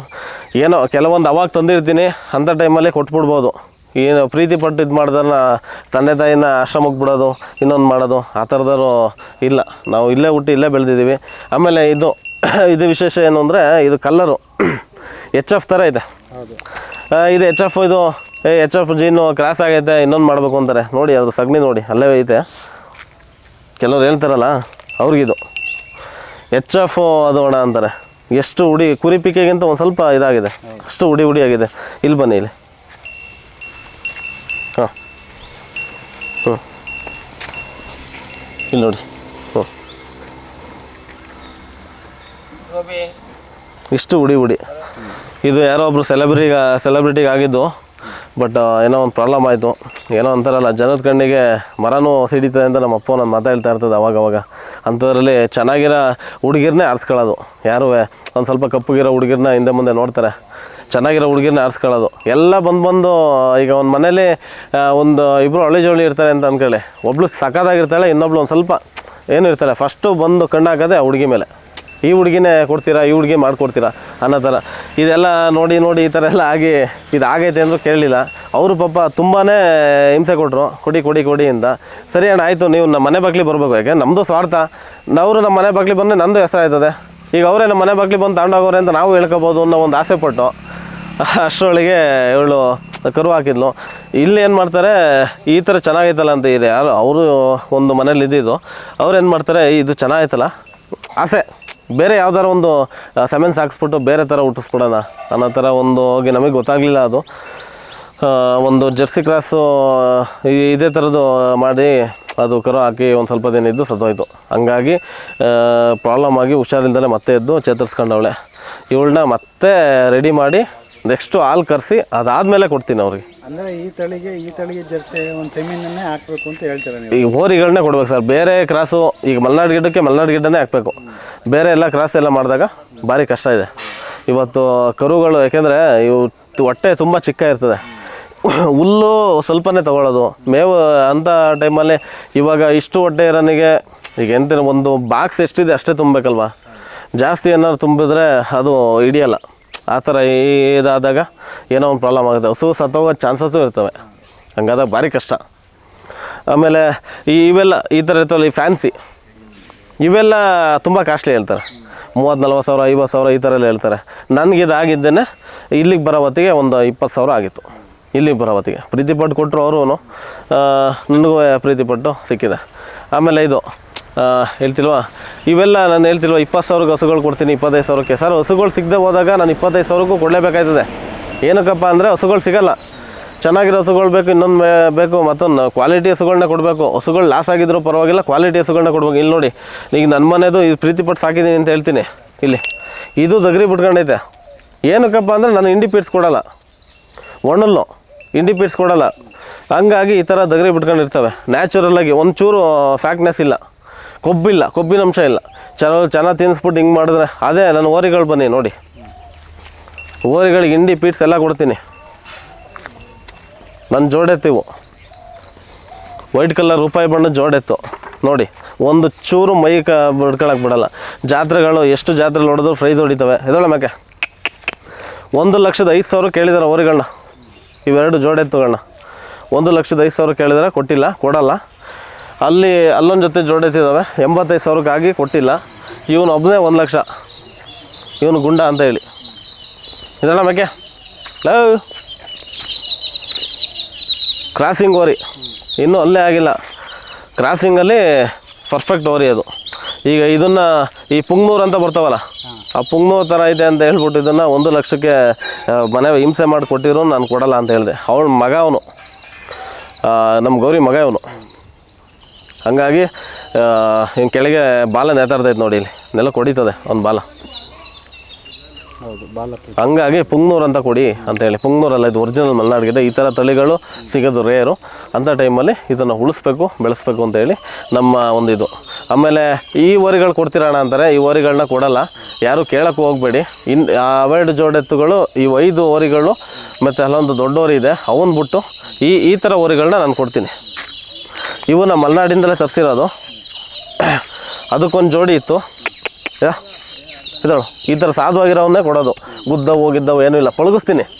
ಏನೋ ಕೆಲವೊಂದು ಅವಾಗ ತಂದಿರ್ತೀನಿ, ಅಂಥ ಟೈಮಲ್ಲೇ ಕೊಟ್ಬಿಡ್ಬೋದು. ಏನು ಪ್ರೀತಿಪಟ್ಟು ಇದು ಮಾಡಿದ್ರೆ ತಂದೆ ತಾಯಿನ ಆಶ್ರಮಕ್ಕೆ ಬಿಡೋದು, ಇನ್ನೊಂದು ಮಾಡೋದು ಆ ಥರದವರು ಇಲ್ಲ. ನಾವು ಇಲ್ಲೇ ಹುಟ್ಟಿ ಇಲ್ಲೇ ಬೆಳೆದಿದ್ದೀವಿ. ಆಮೇಲೆ ಇದು ವಿಶೇಷ ಏನು ಅಂದರೆ ಇದು ಕಲ್ಲರು HF ಥರ ಇದೆ. ಇದು HF, ಇದು HF ಜೀನು ಕ್ರಾಸ್ ಆಗೈತೆ, ಇನ್ನೊಂದು ಮಾಡಬೇಕು ಅಂತಾರೆ. ನೋಡಿ ಅದು ಸಗಣಿ ನೋಡಿ ಅಲ್ಲೇ ಐತೆ. ಕೆಲವ್ರು ಹೇಳ್ತಾರಲ್ಲ ಅವ್ರಿಗಿದು HF ಅದು ಅಣ್ಣ ಅಂತಾರೆ. ಎಷ್ಟು ಹುಡಿ ಕುರಿ ಪಿಕೆಗಿಂತ ಒಂದು ಸ್ವಲ್ಪ ಇದಾಗಿದೆ, ಅಷ್ಟು ಹುಡಿ ಆಗಿದೆ. ಇಲ್ಲಿ ಬನ್ನಿ, ಇಲ್ಲಿ ಹಾಂ ಇಲ್ಲಿ ನೋಡಿ, ಇಷ್ಟು ಹುಡಿ ಇದು ಯಾರೋ ಒಬ್ಬರು ಸೆಲೆಬ್ರಿಟಿಗೆ ಆಗಿದ್ದು. ಬಟ್ ಏನೋ ಒಂದು ಪ್ರಾಬ್ಲಮ್ ಆಯಿತು. ಏನೋ ಅಂತಾರಲ್ಲ, ಜನದ ಕಣ್ಣಿಗೆ ಮರನೂ ಸಿಡಿತದೆ ಅಂತ ನಮ್ಮ ಅಪ್ಪ ನಾನು ಮಾತಾಡ್ತಾ ಇರ್ತದೆ ಅವಾಗವಾಗ. ಅಂಥದ್ರಲ್ಲಿ ಚೆನ್ನಾಗಿರೋ ಹುಡುಗಿರನ್ನೇ ಆರಿಸ್ಕೊಳ್ಳೋದು. ಯಾರೂ ಒಂದು ಸ್ವಲ್ಪ ಕಪ್ಪಗಿರೋ ಹುಡುಗಿರನ್ನ ಹಿಂದೆ ಮುಂದೆ ನೋಡ್ತಾರೆ, ಚೆನ್ನಾಗಿರೋ ಹುಡುಗಿರನ್ನ ಆರಿಸ್ಕೊಳ್ಳೋದು. ಎಲ್ಲ ಬಂದು ಈಗ ಒಂದು ಮನೇಲಿ ಒಂದು ಇಬ್ಬರು ಹಳ್ಳಿ ಜೋಳಿ ಇರ್ತಾರೆ ಅಂತ ಅಂದ್ಕೊಳ್ಳಿ. ಒಬ್ಳು ಸಖತ್ತಾಗಿರ್ತಾಳೆ, ಇನ್ನೊಬ್ಳು ಒಂದು ಸ್ವಲ್ಪ ಏನು ಇರ್ತಾಳೆ. ಫಸ್ಟು ಬಂದು ಕಣ್ಣು ಹಾಕೋದೆ ಆ ಹುಡುಗಿ ಮೇಲೆ. ಈ ಹುಡುಗಿನೇ ಕೊಡ್ತೀರಾ, ಈ ಹುಡುಗಿ ಮಾಡಿಕೊಡ್ತೀರಾ ಅನ್ನೋ ಥರ ಇದೆಲ್ಲ ನೋಡಿ ನೋಡಿ ಈ ಥರ ಎಲ್ಲ ಆಗಿ ಇದು ಆಗೈತೆ ಅಂದರೂ ಕೇಳಲಿಲ್ಲ. ಅವರು ಪಾಪ ತುಂಬಾ ಹಿಂಸೆ ಕೊಟ್ಟರು, ಕೊಡಿ ಅಂತ. ಸರಿ ಅಣ್ಣ ಆಯಿತು, ನೀವು ನಮ್ಮ ಮನೆ ಬಾಗಿಲಿಗೆ ಬರಬೇಕು, ಯಾಕೆ ನಮ್ಮದು ಸ್ವಾರ್ಥ, ಅವರು ನಮ್ಮ ಮನೆ ಬಾಗಿಲಿಗೆ ಬಂದರೆ ನಮ್ಮದು ಹೆಸರು ಆಯ್ತದೆ. ಈಗ ಅವರೇ ನಮ್ಮ ಮನೆ ಬಾಗಿಲಿಗೆ ಬಂದು ತಗೊಂಡೋಗೋರೆ ಅಂತ ನಾವು ಹೇಳ್ಕೊಬೋದು ಅನ್ನೋ ಒಂದು ಆಸೆ ಪಟ್ಟು ಅಷ್ಟರೊಳಗೆ ಇವಳು ಕರು ಹಾಕಿದ್ಲು. ಇಲ್ಲಿ ಏನು ಮಾಡ್ತಾರೆ, ಈ ಥರ ಚೆನ್ನಾಗೈತಲ್ಲ ಅಂತ ಇದೆ ಯಾರು ಅವರು ಒಂದು ಮನೇಲಿ ಇದ್ದಿದ್ದು, ಅವ್ರು ಏನು ಮಾಡ್ತಾರೆ, ಇದು ಚೆನ್ನಾಗೈತಲ್ಲ ಆಸೆ, ಬೇರೆ ಯಾವ್ದಾರ ಒಂದು ಸೆಮೆನ್ಸ್ ಹಾಕ್ಸ್ಬಿಟ್ಟು ಬೇರೆ ಥರ ಹುಟ್ಟಿಸ್ಬಿಡೋಣ ಅನ್ನೋ ಥರ ಒಂದು ಹೋಗಿ ನಮಗೆ ಗೊತ್ತಾಗಲಿಲ್ಲ. ಅದು ಒಂದು ಜರ್ಸಿ ಕ್ರಾಸು ಇದೇ ಥರದ್ದು ಮಾಡಿ ಅದು ಕರು ಹಾಕಿ ಒಂದು ಸ್ವಲ್ಪ ದಿನ ಇದ್ದು ಸತ್ತೋಯ್ತು. ಹಂಗಾಗಿ ಪ್ರಾಬ್ಲಮ್ ಆಗಿ ಹುಷಾರಿಲ್ದಲೆ ಮತ್ತೆ ಎದ್ದು ಚೇತರಿಸ್ಕೊಂಡವಳೆ. ಇವಳನ್ನ ಮತ್ತೆ ರೆಡಿ ಮಾಡಿ ನೆಕ್ಸ್ಟು ಹಾಲು ಕರೆಸಿ ಅದಾದಮೇಲೆ ಕೊಡ್ತೀನಿ ಅವ್ರಿಗೆ. ಅಂದರೆ ಈ ತಳಿಗೆ ಜರ್ಸಿ ಒಂದು ಸೆಮಿನನ್ನೇ ಹಾಕಬೇಕು ಅಂತ ಹೇಳ್ತಾರೆ ನೀವು? ಈಗ ಹೋರಿಗಳನ್ನೇ ಕೊಡ್ಬೇಕು ಸರ್. ಬೇರೆ ಕ್ರಾಸು ಈಗ ಮಲೆನಾಡು ಗಿಡ್ಡನೇ ಹಾಕಬೇಕು. ಬೇರೆ ಎಲ್ಲ ಕ್ರಾಸ್ ಎಲ್ಲ ಮಾಡಿದಾಗ ಭಾರಿ ಕಷ್ಟ ಇದೆ ಇವತ್ತು ಕರುಗಳು. ಯಾಕೆಂದರೆ ಇವು ಹೊಟ್ಟೆ ತುಂಬ ಚಿಕ್ಕ ಇರ್ತದೆ, ಹುಲ್ಲು ಸ್ವಲ್ಪನೇ ತೊಗೊಳ್ಳೋದು, ಮೇವು ಅಂಥ ಟೈಮಲ್ಲಿ. ಇವಾಗ ಇಷ್ಟು ಹೊಟ್ಟೆ ಇರೋನಿಗೆ ಈಗ ಎಂತ ಒಂದು ಬಾಕ್ಸ್ ಎಷ್ಟಿದೆ ಅಷ್ಟೇ ತುಂಬಬೇಕಲ್ವ, ಜಾಸ್ತಿ ಏನಾದ್ರು ತುಂಬಿದ್ರೆ ಅದು ಹಿಡಿಯಲ್ಲ. ಆ ಥರ ಇದಾದಾಗ ಏನೋ ಒಂದು ಪ್ರಾಬ್ಲಮ್ ಆಗುತ್ತೆ, ಹಸು ಸತ್ತೋಗೋ ಚಾನ್ಸಸ್ಸು ಇರ್ತವೆ. ಹಂಗಾದಾಗ ಭಾರಿ ಕಷ್ಟ. ಆಮೇಲೆ ಇವೆಲ್ಲ ಈ ಥರ ಇರ್ತವಲ್ಲ, ಈ ಫ್ಯಾನ್ಸಿ ಇವೆಲ್ಲ ತುಂಬ ಕಾಸ್ಟ್ಲಿ ಹೇಳ್ತಾರೆ. 30-40 ಸಾವಿರ 50 ಸಾವಿರ ಈ ಥರ ಎಲ್ಲ ಹೇಳ್ತಾರೆ. ನನಗಿದಾಗಿದ್ದೇನೆ ಇಲ್ಲಿಗೆ ಬರೋ ಹೊತ್ತಿಗೆ ಒಂದು 20 ಸಾವಿರ ಆಗಿತ್ತು. ಇಲ್ಲಿಗೆ ಬರೋ ಹೊತ್ತಿಗೆ ಪ್ರೀತಿಪಟ್ಟು ಕೊಟ್ಟರು ಅವರು, ನನಗೂ ಪ್ರೀತಿಪಟ್ಟು ಸಿಕ್ಕಿದೆ. ಆಮೇಲೆ ಇದು ಹೇಳ್ತಿಲ್ವ, ಇವೆಲ್ಲ ನಾನು ಹೇಳ್ತಿಲ್ವ 20 ಸಾವಿರಕ್ಕೆ ಹಸುಗಳು ಕೊಡ್ತೀನಿ, 25 ಸಾವಿರಕ್ಕೆ. ಸರ್ ಹಸುಗಳು ಸಿಗದೆ ಹೋದಾಗ ನಾನು 25 ಸಾವಿರಕ್ಕೂ ಕೊಡಲೇಬೇಕಾಯ್ತದೆ. ಏನಕ್ಕಪ್ಪ ಅಂದರೆ ಹಸುಗಳು ಸಿಗೋಲ್ಲ, ಚೆನ್ನಾಗಿರೋ ಹಸುಗಳು ಬೇಕು, ಇನ್ನೊಂದು ಬೇಕು, ಮತ್ತೊಂದು ಕ್ವಾಲಿಟಿ ಹಸುಗಳನ್ನ ಕೊಡಬೇಕು. ಹಸುಗಳು ಲಾಸ್ ಆಗಿದ್ರು ಪರವಾಗಿಲ್ಲ, ಕ್ವಾಲಿಟಿ ಹಸುಗಳನ್ನ ಕೊಡ್ಬೇಕು. ಇಲ್ಲಿ ನೋಡಿ, ಈಗ ನನ್ನ ಮನೆದು ಇದು ಪ್ರೀತಿಪಟ್ಟು ಸಾಕಿದ್ದೀನಿ ಅಂತ ಹೇಳ್ತೀನಿ. ಇಲ್ಲಿ ಇದು ದಗರಿ ಬಿಟ್ಕೊಂಡೈತೆ. ಏನಕ್ಕಪ್ಪ ಅಂದರೆ ನಾನು ಇಂಡಿ ಪೀಡ್ಸ್ ಕೊಡೋಲ್ಲ, ಒಣಲ್ಲು ಇಂಡಿ ಪೀಡ್ಸ್ ಕೊಡೋಲ್ಲ. ಹಂಗಾಗಿ ಈ ಥರ ದಗರಿ ಬಿಟ್ಕೊಂಡಿರ್ತವೆ. ನ್ಯಾಚುರಲ್ಲಾಗಿ ಒಂಚೂರು ಫ್ಯಾಕ್ಟ್ನೆಸ್ ಇಲ್ಲ, ಕೊಬ್ಬಿಲ್ಲ, ಕೊಬ್ಬಿನ ಅಂಶ ಇಲ್ಲ. ಚೆನ್ನಾಗಿ ತಿನ್ನಿಸ್ಬಿಟ್ಟು ಹಿಂಗೆ ಮಾಡಿದ್ರೆ ಅದೇ ನನ್ನ ಓರಿಗಳು. ಬನ್ನಿ ನೋಡಿ, ಓರಿಗಳಿಗೆ ಇಂಡಿ ಪೀಡ್ಸ್ ಎಲ್ಲ ಕೊಡ್ತೀನಿ. ನನ್ನ ಜೋಡೆತ್ತಿವು ವೈಟ್ ಕಲರ್ ರೂಪಾಯಿ ಬಣ್ಣ ಜೋಡೆತ್ತು ನೋಡಿ, ಒಂದು ಚೂರು ಮೈ ಬಿಡ್ಕೊಳಕ್ಕೆ ಬಿಡಲ್ಲ. ಜಾತ್ರೆಗಳು ಎಷ್ಟು ಜಾತ್ರೆ ಹೊಡೆದ್ರು ಪ್ರೈಸ್ ಹೊಡಿತವೆ. ಎದೊಳ ಮ್ಯಾಕೆ 1,05,000 ಕೇಳಿದಾರೆ ಓರಿಗಳನ್ನ, ಇವೆರಡು ಜೋಡೆತ್ತುಗಳನ್ನ 1,05,000 ಕೇಳಿದಾರೆ, ಕೊಟ್ಟಿಲ್ಲ, ಕೊಡಲ್ಲ. ಅಲ್ಲೊಂದು ಜೊತೆ ಜೋಡೆತ್ತಿದ್ದಾವೆ 85,000 ಆಗಿ ಕೊಟ್ಟಿಲ್ಲ. ಇವನು ಒಬ್ಬನೇ 1 ಲಕ್ಷ, ಇವನು ಗುಂಡ ಅಂತ ಹೇಳಿ. ಇದಲ್ಲ ಮ್ಯಾಕೆ ಕ್ರಾಸಿಂಗ್ ಓರಿ ಇನ್ನೂ ಅಲ್ಲೇ ಆಗಿಲ್ಲ. ಕ್ರಾಸಿಂಗಲ್ಲಿ ಪರ್ಫೆಕ್ಟ್ ಓರಿ ಅದು. ಈಗ ಇದನ್ನು ಈ ಪುಂಗ್ನೂರು ಅಂತ ಬರ್ತಾವಲ್ಲ, ಆ ಪುಂಗ್ನೂರು ಥರ ಇದೆ ಅಂತ ಹೇಳ್ಬಿಟ್ಟು ಇದನ್ನು 1 ಲಕ್ಷಕ್ಕೆ ಮನೆ ಹಿಂಸೆ ಮಾಡಿ ಕೊಟ್ಟಿರೋ ನಾನು ಕೊಡಲ್ಲ ಅಂತ ಹೇಳಿದೆ. ಅವಳ ಮಗ ಅವನು, ನಮ್ಮ ಗೌರಿ ಮಗ ಇವನು. ಹಾಗಾಗಿ ಹಿಂಗೆ ಕೆಳಗೆ ಬಾಲ ನೇತಾಡ್ತೈತೆ ನೋಡಿ, ಇಲ್ಲಿ ನೆಲ ಕೊಡಿತದೆ ಒಂದು ಬಾಲ. ಹೌದು, ಬಾಲ. ಹಂಗಾಗಿ ಪುಂಗ್ನೂರು ಅಂತ ಕೊಡಿ ಅಂತೇಳಿ. ಪುಂಗ್ನೂರಲ್ಲ, ಇದು ಒರಿಜಿನಲ್ ಮಲೆನಾಡು ಗಿಡ. ಈ ಥರ ತಳಿಗಳು ಸಿಗೋದು ರೇರು. ಅಂಥ ಟೈಮಲ್ಲಿ ಇದನ್ನು ಉಳಿಸ್ಬೇಕು, ಬೆಳೆಸ್ಬೇಕು ಅಂತೇಳಿ ನಮ್ಮ ಒಂದು ಇದು. ಆಮೇಲೆ ಈ ಓರಿಗಳು ಕೊಡ್ತೀರಣ್ಣ ಅಂತಾರೆ, ಈ ಓರಿಗಳನ್ನ ಕೊಡಲ್ಲ, ಯಾರು ಕೇಳೋಕ್ಕೆ ಹೋಗಬೇಡಿ. ಅವೆರಡು ಜೋಡೆತ್ತುಗಳು, ಈ 5 ಓರಿಗಳು ಮತ್ತು ಅಲ್ಲೊಂದು ದೊಡ್ಡ ಓರಿ ಇದೆ, ಅವನ್ನ ಬಿಟ್ಟು ಈ ಥರ ಓರಿಗಳನ್ನ ನಾನು ಕೊಡ್ತೀನಿ. ಇವು ನಮ್ಮ ಮಲೆನಾಡಿಂದಲೇ ತರಿಸಿರೋದು. ಅದಕ್ಕೊಂದು ಜೋಡಿ ಇತ್ತು, ಇದಳು ಈ ಥರ ಸಾಧುವಾಗಿರೋವನ್ನೇ ಕೊಡೋದು. ಗುದ್ದವು ಹೋಗಿದ್ದವು ಏನೂ ಇಲ್ಲ,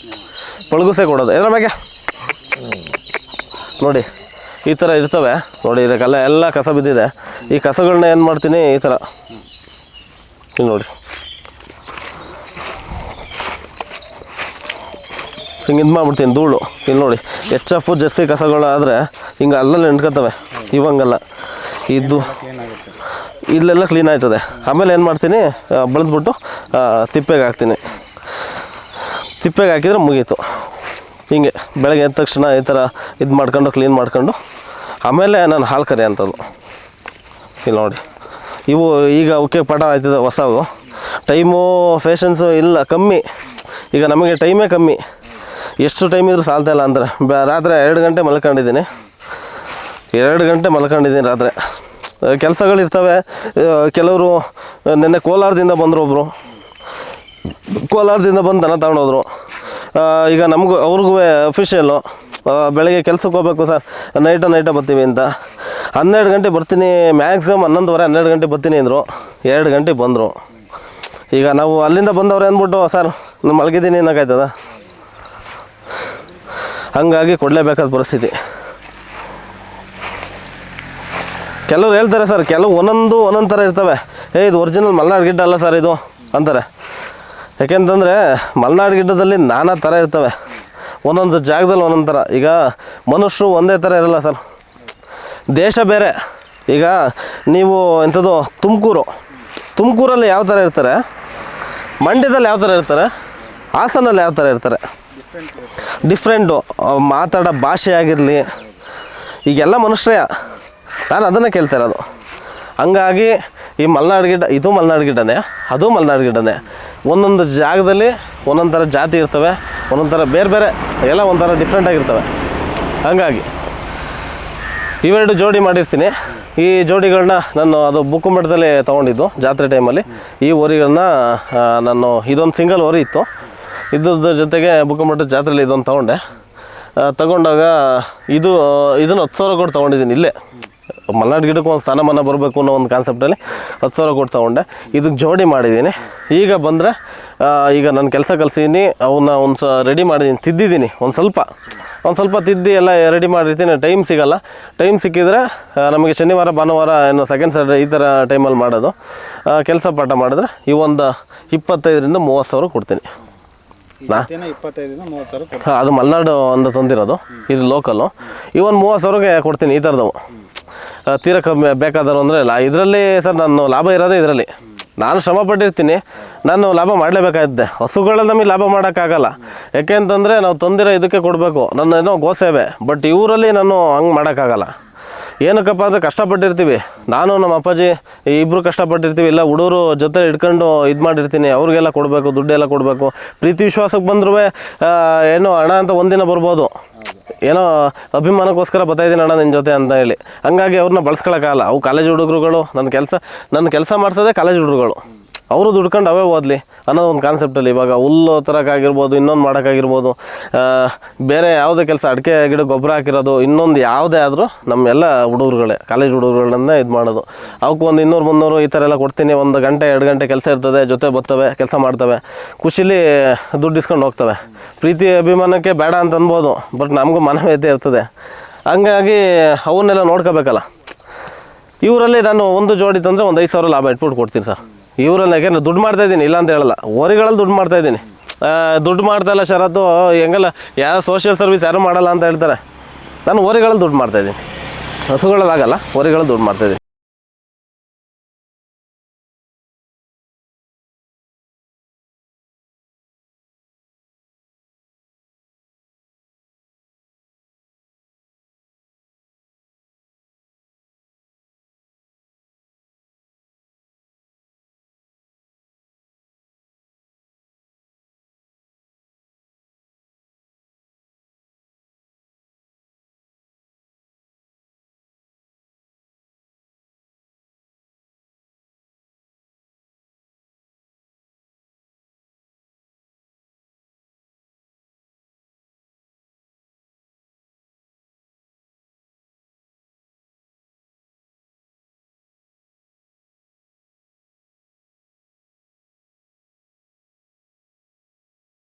ಪಳಗಿಸೇ ಕೊಡೋದು. ಎದ್ರ ಮ್ಯಾಗೆ ನೋಡಿ ಈ ಥರ ಇರ್ತವೆ ನೋಡಿ. ಇದಕ್ಕೆಲ್ಲ ಎಲ್ಲ ಕಸ ಬಿದ್ದಿದೆ. ಈ ಕಸಗಳನ್ನ ಏನು ಮಾಡ್ತೀನಿ, ಈ ಥರ ಹಿಂಗೆ ನೋಡಿ, ಹಿಂಗೆ ಇದು ಮಾಡ್ಬಿಡ್ತೀನಿ, ಧೂಳು. ಇಲ್ಲಿ ನೋಡಿ, HF ಜರ್ಸಿ ಕಸಗಳು ಆದರೆ ಹಿಂಗೆ ಅಲ್ಲಲ್ಲಿ ಎಂಟ್ಕೊತವೆ. ಇವಂಗಲ್ಲ, ಇದು ಇಲ್ಲೆಲ್ಲ ಕ್ಲೀನ್ ಆಯ್ತದೆ. ಆಮೇಲೆ ಏನು ಮಾಡ್ತೀನಿ, ಬೆಳೆದ್ಬಿಟ್ಟು ತಿಪ್ಪೆಗೆ ಹಾಕ್ತೀನಿ. ತಿಪ್ಪೆಗೆ ಹಾಕಿದರೆ ಮುಗೀತು. ಹಿಂಗೆ ಬೆಳಗ್ಗೆ ಎದ್ದ ತಕ್ಷಣ ಈ ಥರ ಇದು ಮಾಡ್ಕೊಂಡು ಕ್ಲೀನ್ ಮಾಡ್ಕೊಂಡು ಆಮೇಲೆ ನಾನು ಹಾಲು ಕರಿ ಅಂಥದ್ದು. ಇಲ್ಲಿ ನೋಡಿ, ಇವು ಈಗ ಅವಕ್ಕೆ ಪಾಠ ಆಯ್ತದೆ ಹೊಸವು. ಟೈಮು ಫೇಷನ್ಸು ಇಲ್ಲ, ಕಮ್ಮಿ. ಈಗ ನಮಗೆ ಟೈಮೇ ಕಮ್ಮಿ. ಎಷ್ಟು ಟೈಮ್ ಇದ್ರೂ ಸಾಲ್ತಾ ಇಲ್ಲ ಅಂದರೆ ರಾತ್ರಿ 2 ಗಂಟೆ ಮಲ್ಕೊಂಡಿದ್ದೀನಿ. 2 ಗಂಟೆ ಮಲ್ಕೊಂಡಿದ್ದೀನಿ ರಾತ್ರಿ. ಕೆಲಸಗಳಿರ್ತವೆ. ಕೆಲವರು ನೆನ್ನೆ ಕೋಲಾರದಿಂದ ಬಂದರು, ಒಬ್ಬರು ಕೋಲಾರದಿಂದ ಬಂದು ದನ ತಗೊಂಡೋದ್ರು. ಈಗ ನಮಗೂ ಅವ್ರಿಗೂ ಅಫಿಷಿಯಲ್ಲು ಬೆಳಗ್ಗೆ ಕೆಲ್ಸಕ್ಕೆ ಹೋಗ್ಬೇಕು ಸರ್, ನೈಟ ಬರ್ತೀವಿ ಅಂತ. 12 ಗಂಟೆ ಬರ್ತೀನಿ, ಮ್ಯಾಕ್ಸಿಮಮ್ 11:30 12 ಗಂಟೆ ಬರ್ತೀನಿ ಅಂದರು. 2 ಗಂಟೆಗೆ ಬಂದರು. ಈಗ ನಾವು ಅಲ್ಲಿಂದ ಬಂದವ್ರು ಅಂದ್ಬಿಟ್ಟು ಸರ್ ನಾನು ಮಲಗಿದ್ದೀನಿ ಅನ್ನೋಕ್ಕಾಯ್ತದ, ಹಾಗಾಗಿ ಕೊಡಲೇಬೇಕಾದ ಪರಿಸ್ಥಿತಿ. ಕೆಲವ್ರು ಹೇಳ್ತಾರೆ ಸರ್, ಕೆಲವು ಒಂದೊಂದು ಥರ ಇರ್ತವೆ. ಇದು ಒರಿಜಿನಲ್ ಮಲೆನಾಡು ಗಿಡ್ಡ ಅಲ್ಲ ಸರ್ ಇದು ಅಂತಾರೆ. ಯಾಕೆಂತಂದರೆ ಮಲೆನಾಡು ಗಿಡ್ಡದಲ್ಲಿ ನಾನಾ ಥರ ಇರ್ತವೆ, ಒಂದೊಂದು ಜಾಗದಲ್ಲಿ ಒಂದೊಂದು ಥರ. ಈಗ ಮನುಷ್ಯರು ಒಂದೇ ಥರ ಇರಲ್ಲ ಸರ್, ದೇಶ ಬೇರೆ. ಈಗ ನೀವು ಎಂಥದ್ದು ತುಮಕೂರಲ್ಲಿ ಯಾವ ಥರ ಇರ್ತಾರೆ, ಮಂಡ್ಯದಲ್ಲಿ ಯಾವ ಥರ ಇರ್ತಾರೆ, ಹಾಸನಲ್ಲಿ ಯಾವ ಥರ ಇರ್ತಾರೆ, ಡಿಫ್ರೆಂಟು. ಮಾತಾಡೋ ಭಾಷೆ ಆಗಿರಲಿ, ಈಗೆಲ್ಲ ಮನುಷ್ಯರೇ. ನಾನು ಅದನ್ನು ಕೇಳ್ತಾ ಇರೋದು. ಹಂಗಾಗಿ ಈ ಮಲೆನಾಡು ಗಿಡ್ಡ, ಇದು ಮಲೆನಾಡು ಗಿಡ್ಡನೇ, ಅದು ಮಲೆನಾಡು ಗಿಡ್ಡನೇ. ಒಂದೊಂದು ಜಾಗದಲ್ಲಿ ಒಂದೊಂದು ಥರ ಜಾತಿ ಇರ್ತವೆ, ಒಂದೊಂದು ಥರ ಬೇರೆ ಎಲ್ಲ ಒಂಥರ ಡಿಫ್ರೆಂಟಾಗಿರ್ತವೆ. ಹಾಗಾಗಿ ಇವೆರಡು ಜೋಡಿ ಮಾಡಿರ್ತೀನಿ. ಈ ಜೋಡಿಗಳನ್ನ ನಾನು ಅದು ಬುಕ್ಕುಮಠದಲ್ಲಿ ತೊಗೊಂಡಿದ್ದು ಜಾತ್ರೆ ಟೈಮಲ್ಲಿ. ಈ ಓರಿಗಳನ್ನ ನಾನು ಇದೊಂದು ಸಿಂಗಲ್ ಓರಿ ಇತ್ತು, ಇದ್ರ ಜೊತೆಗೆ ಬುಕ್ಕುಮಠದ ಜಾತ್ರೆಯಲ್ಲಿ ಇದೊಂದು ತಗೊಂಡಾಗ ಇದನ್ನು 10,000 ಕೊಟ್ಟು ತೊಗೊಂಡಿದ್ದೀನಿ. ಇಲ್ಲೇ ಮಲೆನಾಡು ಗಿಡಕ್ಕೆ ಒಂದು ಸ್ಥಾನಮಾನ ಬರಬೇಕು ಅನ್ನೋ ಒಂದು ಕಾನ್ಸೆಪ್ಟಲ್ಲಿ 10,000 ಕೊಟ್ಟು ತೊಗೊಂಡೆ. ಇದಕ್ಕೆ ಜೋಡಿ ಮಾಡಿದ್ದೀನಿ. ಈಗ ಬಂದರೆ ಈಗ ನಾನು ಕೆಲಸ ಕಲಿಸಿದ್ದೀನಿ, ಅವನ್ನ ರೆಡಿ ಮಾಡಿದ್ದೀನಿ, ತಿದ್ದಿದ್ದೀನಿ. ಒಂದು ಸ್ವಲ್ಪ ತಿದ್ದಿ ಎಲ್ಲ ರೆಡಿ ಮಾಡಿರ್ತೀನಿ. ಟೈಮ್ ಸಿಗೋಲ್ಲ. ಟೈಮ್ ಸಿಕ್ಕಿದರೆ ನಮಗೆ ಶನಿವಾರ ಭಾನುವಾರ ಏನು ಸೆಕೆಂಡ್ ಸ್ಯಾಟರ್ಡೇ ಈ ಥರ ಟೈಮಲ್ಲಿ ಮಾಡೋದು. ಕೆಲಸ ಪಾಠ ಮಾಡಿದ್ರೆ ಈ ಒಂದು 25,000ರಿಂದ 30,000 ಕೊಡ್ತೀನಿ. 25,000ರಿಂದ 30,000. ಅದು ಮಲೆನಾಡು ಅಂತ ತಂದಿರೋದು, ಇದು ಲೋಕಲ್ಲು. ಇವೊಂದು 30,000ಗೆ ಕೊಡ್ತೀನಿ. ಈ ಥರದವು ತೀರ ಕಮ್ಮಿ ಬೇಕಾದರೂ ಅಂದರೆ ಇದರಲ್ಲಿ ಸರ್ ನಾನು ಲಾಭ ಇರೋದೇ ಇದರಲ್ಲಿ. ನಾನು ಶ್ರಮ ಪಟ್ಟಿರ್ತೀನಿ, ನಾನು ಲಾಭ ಮಾಡಲೇಬೇಕಾಗುತ್ತೆ. ಹಸುಗಳಲ್ಲಿ ನಮಗೆ ಲಾಭ ಮಾಡೋಕ್ಕಾಗಲ್ಲ. ಯಾಕೆ ಅಂತಂದರೆ ನಾವು ತಂದಿರೋ ಇದಕ್ಕೆ ಕೊಡಬೇಕು, ನನ್ನ ಏನೋ ಗೋಸೇವೆ. ಬಟ್ ಇವರಲ್ಲಿ ನಾನು ಹಂಗೆ ಮಾಡೋಕ್ಕಾಗಲ್ಲ. ಏನಕ್ಕಪ್ಪ ಅಂದರೆ ಕಷ್ಟಪಟ್ಟಿರ್ತೀವಿ. ನಾನು ನಮ್ಮ ಅಪ್ಪಾಜಿ ಇಬ್ಬರು ಕಷ್ಟಪಟ್ಟಿರ್ತೀವಿ. ಇಲ್ಲ ಹುಡುಗರು ಜೊತೆ ಇಟ್ಕೊಂಡು ಇದು ಮಾಡಿರ್ತೀನಿ, ಅವ್ರಿಗೆಲ್ಲ ಕೊಡಬೇಕು, ದುಡ್ಡೆಲ್ಲ ಕೊಡಬೇಕು. ಪ್ರೀತಿ ವಿಶ್ವಾಸಕ್ಕೆ ಬಂದರೂ ಏನೋ ಹಣ ಅಂತ ಒಂದಿನ ಬರ್ಬೋದು, ಏನೋ ಅಭಿಮಾನಕ್ಕೋಸ್ಕರ ಬರ್ತಾಯಿದ್ದೀನಿ ಅಣ್ಣ ನಿನ್ನ ಜೊತೆ ಅಂತ ಹೇಳಿ. ಹಂಗಾಗಿ ಅವ್ರನ್ನ ಬಳಸ್ಕೊಳಕ್ಕಾಗಲ್ಲ. ಅವು ಕಾಲೇಜ್ ಹುಡುಗರುಗಳು, ನನ್ನ ಕೆಲಸ ಮಾಡಿಸೋದೇ ಕಾಲೇಜ್ ಹುಡುಗರುಗಳು. ಅವರು ದುಡ್ಕೊಂಡು ಅವೇ ಓದಲಿ ಅನ್ನೋ ಒಂದು ಕಾನ್ಸೆಪ್ಟಲ್ಲಿ ಇವಾಗ ಹುಲ್ಲು ತರೋಕ್ಕಾಗಿರ್ಬೋದು, ಇನ್ನೊಂದು ಮಾಡೋಕ್ಕಾಗಿರ್ಬೋದು, ಬೇರೆ ಯಾವುದೇ ಕೆಲಸ, ಅಡಿಕೆ ಗಿಡ ಗೊಬ್ಬರ ಹಾಕಿರೋದು, ಇನ್ನೊಂದು ಯಾವುದೇ ಆದರೂ ನಮ್ಮೆಲ್ಲ ಹುಡುಗರುಗಳೇ, ಕಾಲೇಜ್ ಹುಡುಗರುಗಳನ್ನೇ ಇದು ಮಾಡೋದು. ಅವಕ್ಕೆ ಒಂದು 200-300 ಈ ಥರ ಎಲ್ಲ ಕೊಡ್ತೀನಿ. 1 ಗಂಟೆ 2 ಗಂಟೆ ಕೆಲಸ ಇರ್ತದೆ, ಜೊತೆ ಬರ್ತವೆ, ಕೆಲಸ ಮಾಡ್ತವೆ, ಖುಷಿಲಿ ದುಡ್ಡು ಇಸ್ಕೊಂಡು ಹೋಗ್ತವೆ. ಪ್ರೀತಿ ಅಭಿಮಾನಕ್ಕೆ ಬೇಡ ಅಂತ ಅನ್ಬೋದು, ಬಟ್ ನಮಗೂ ಮಾನವೀಯತೆ ಇರ್ತದೆ. ಹಂಗಾಗಿ ಅವನ್ನೆಲ್ಲ ನೋಡ್ಕೋಬೇಕಲ್ಲ. ಇವರಲ್ಲಿ ನಾನು ಒಂದು ಜೋಡಿ ತಂದರೆ ಒಂದು 5,000 ಲಾಭ ಇಟ್ಬಿಟ್ಟು ಕೊಡ್ತೀನಿ ಸರ್. ಇವರಲ್ಲಿ ಯಾಕೆಂದ್ರೆ ದುಡ್ಡು ಮಾಡ್ತಾಯಿದ್ದೀನಿ, ಇಲ್ಲ ಅಂತ ಹೇಳಲ್ಲ. ಓರಿಗಳಲ್ಲಿ ದುಡ್ಡು ಮಾಡ್ತಾಯಿದ್ದೀನಿ. ದುಡ್ಡು ಮಾಡ್ತಾಯಿಲ್ಲ ಷರತ್ತು, ಹೆಂಗಲ್ಲ ಯಾರು ಸೋಷಿಯಲ್ ಸರ್ವಿಸ್ ಯಾರೂ ಮಾಡಲ್ಲ ಅಂತ ಹೇಳ್ತಾರೆ. ನಾನು ಓರಿಗಳಲ್ಲಿ ದುಡ್ಡು ಮಾಡ್ತಾಯಿದ್ದೀನಿ. ಹಸುಗಳಲ್ಲಿ ಆಗಲ್ಲ, ಓರಿಗಳಲ್ಲಿ ದುಡ್ಡು ಮಾಡ್ತಾಯಿದ್ದೀನಿ.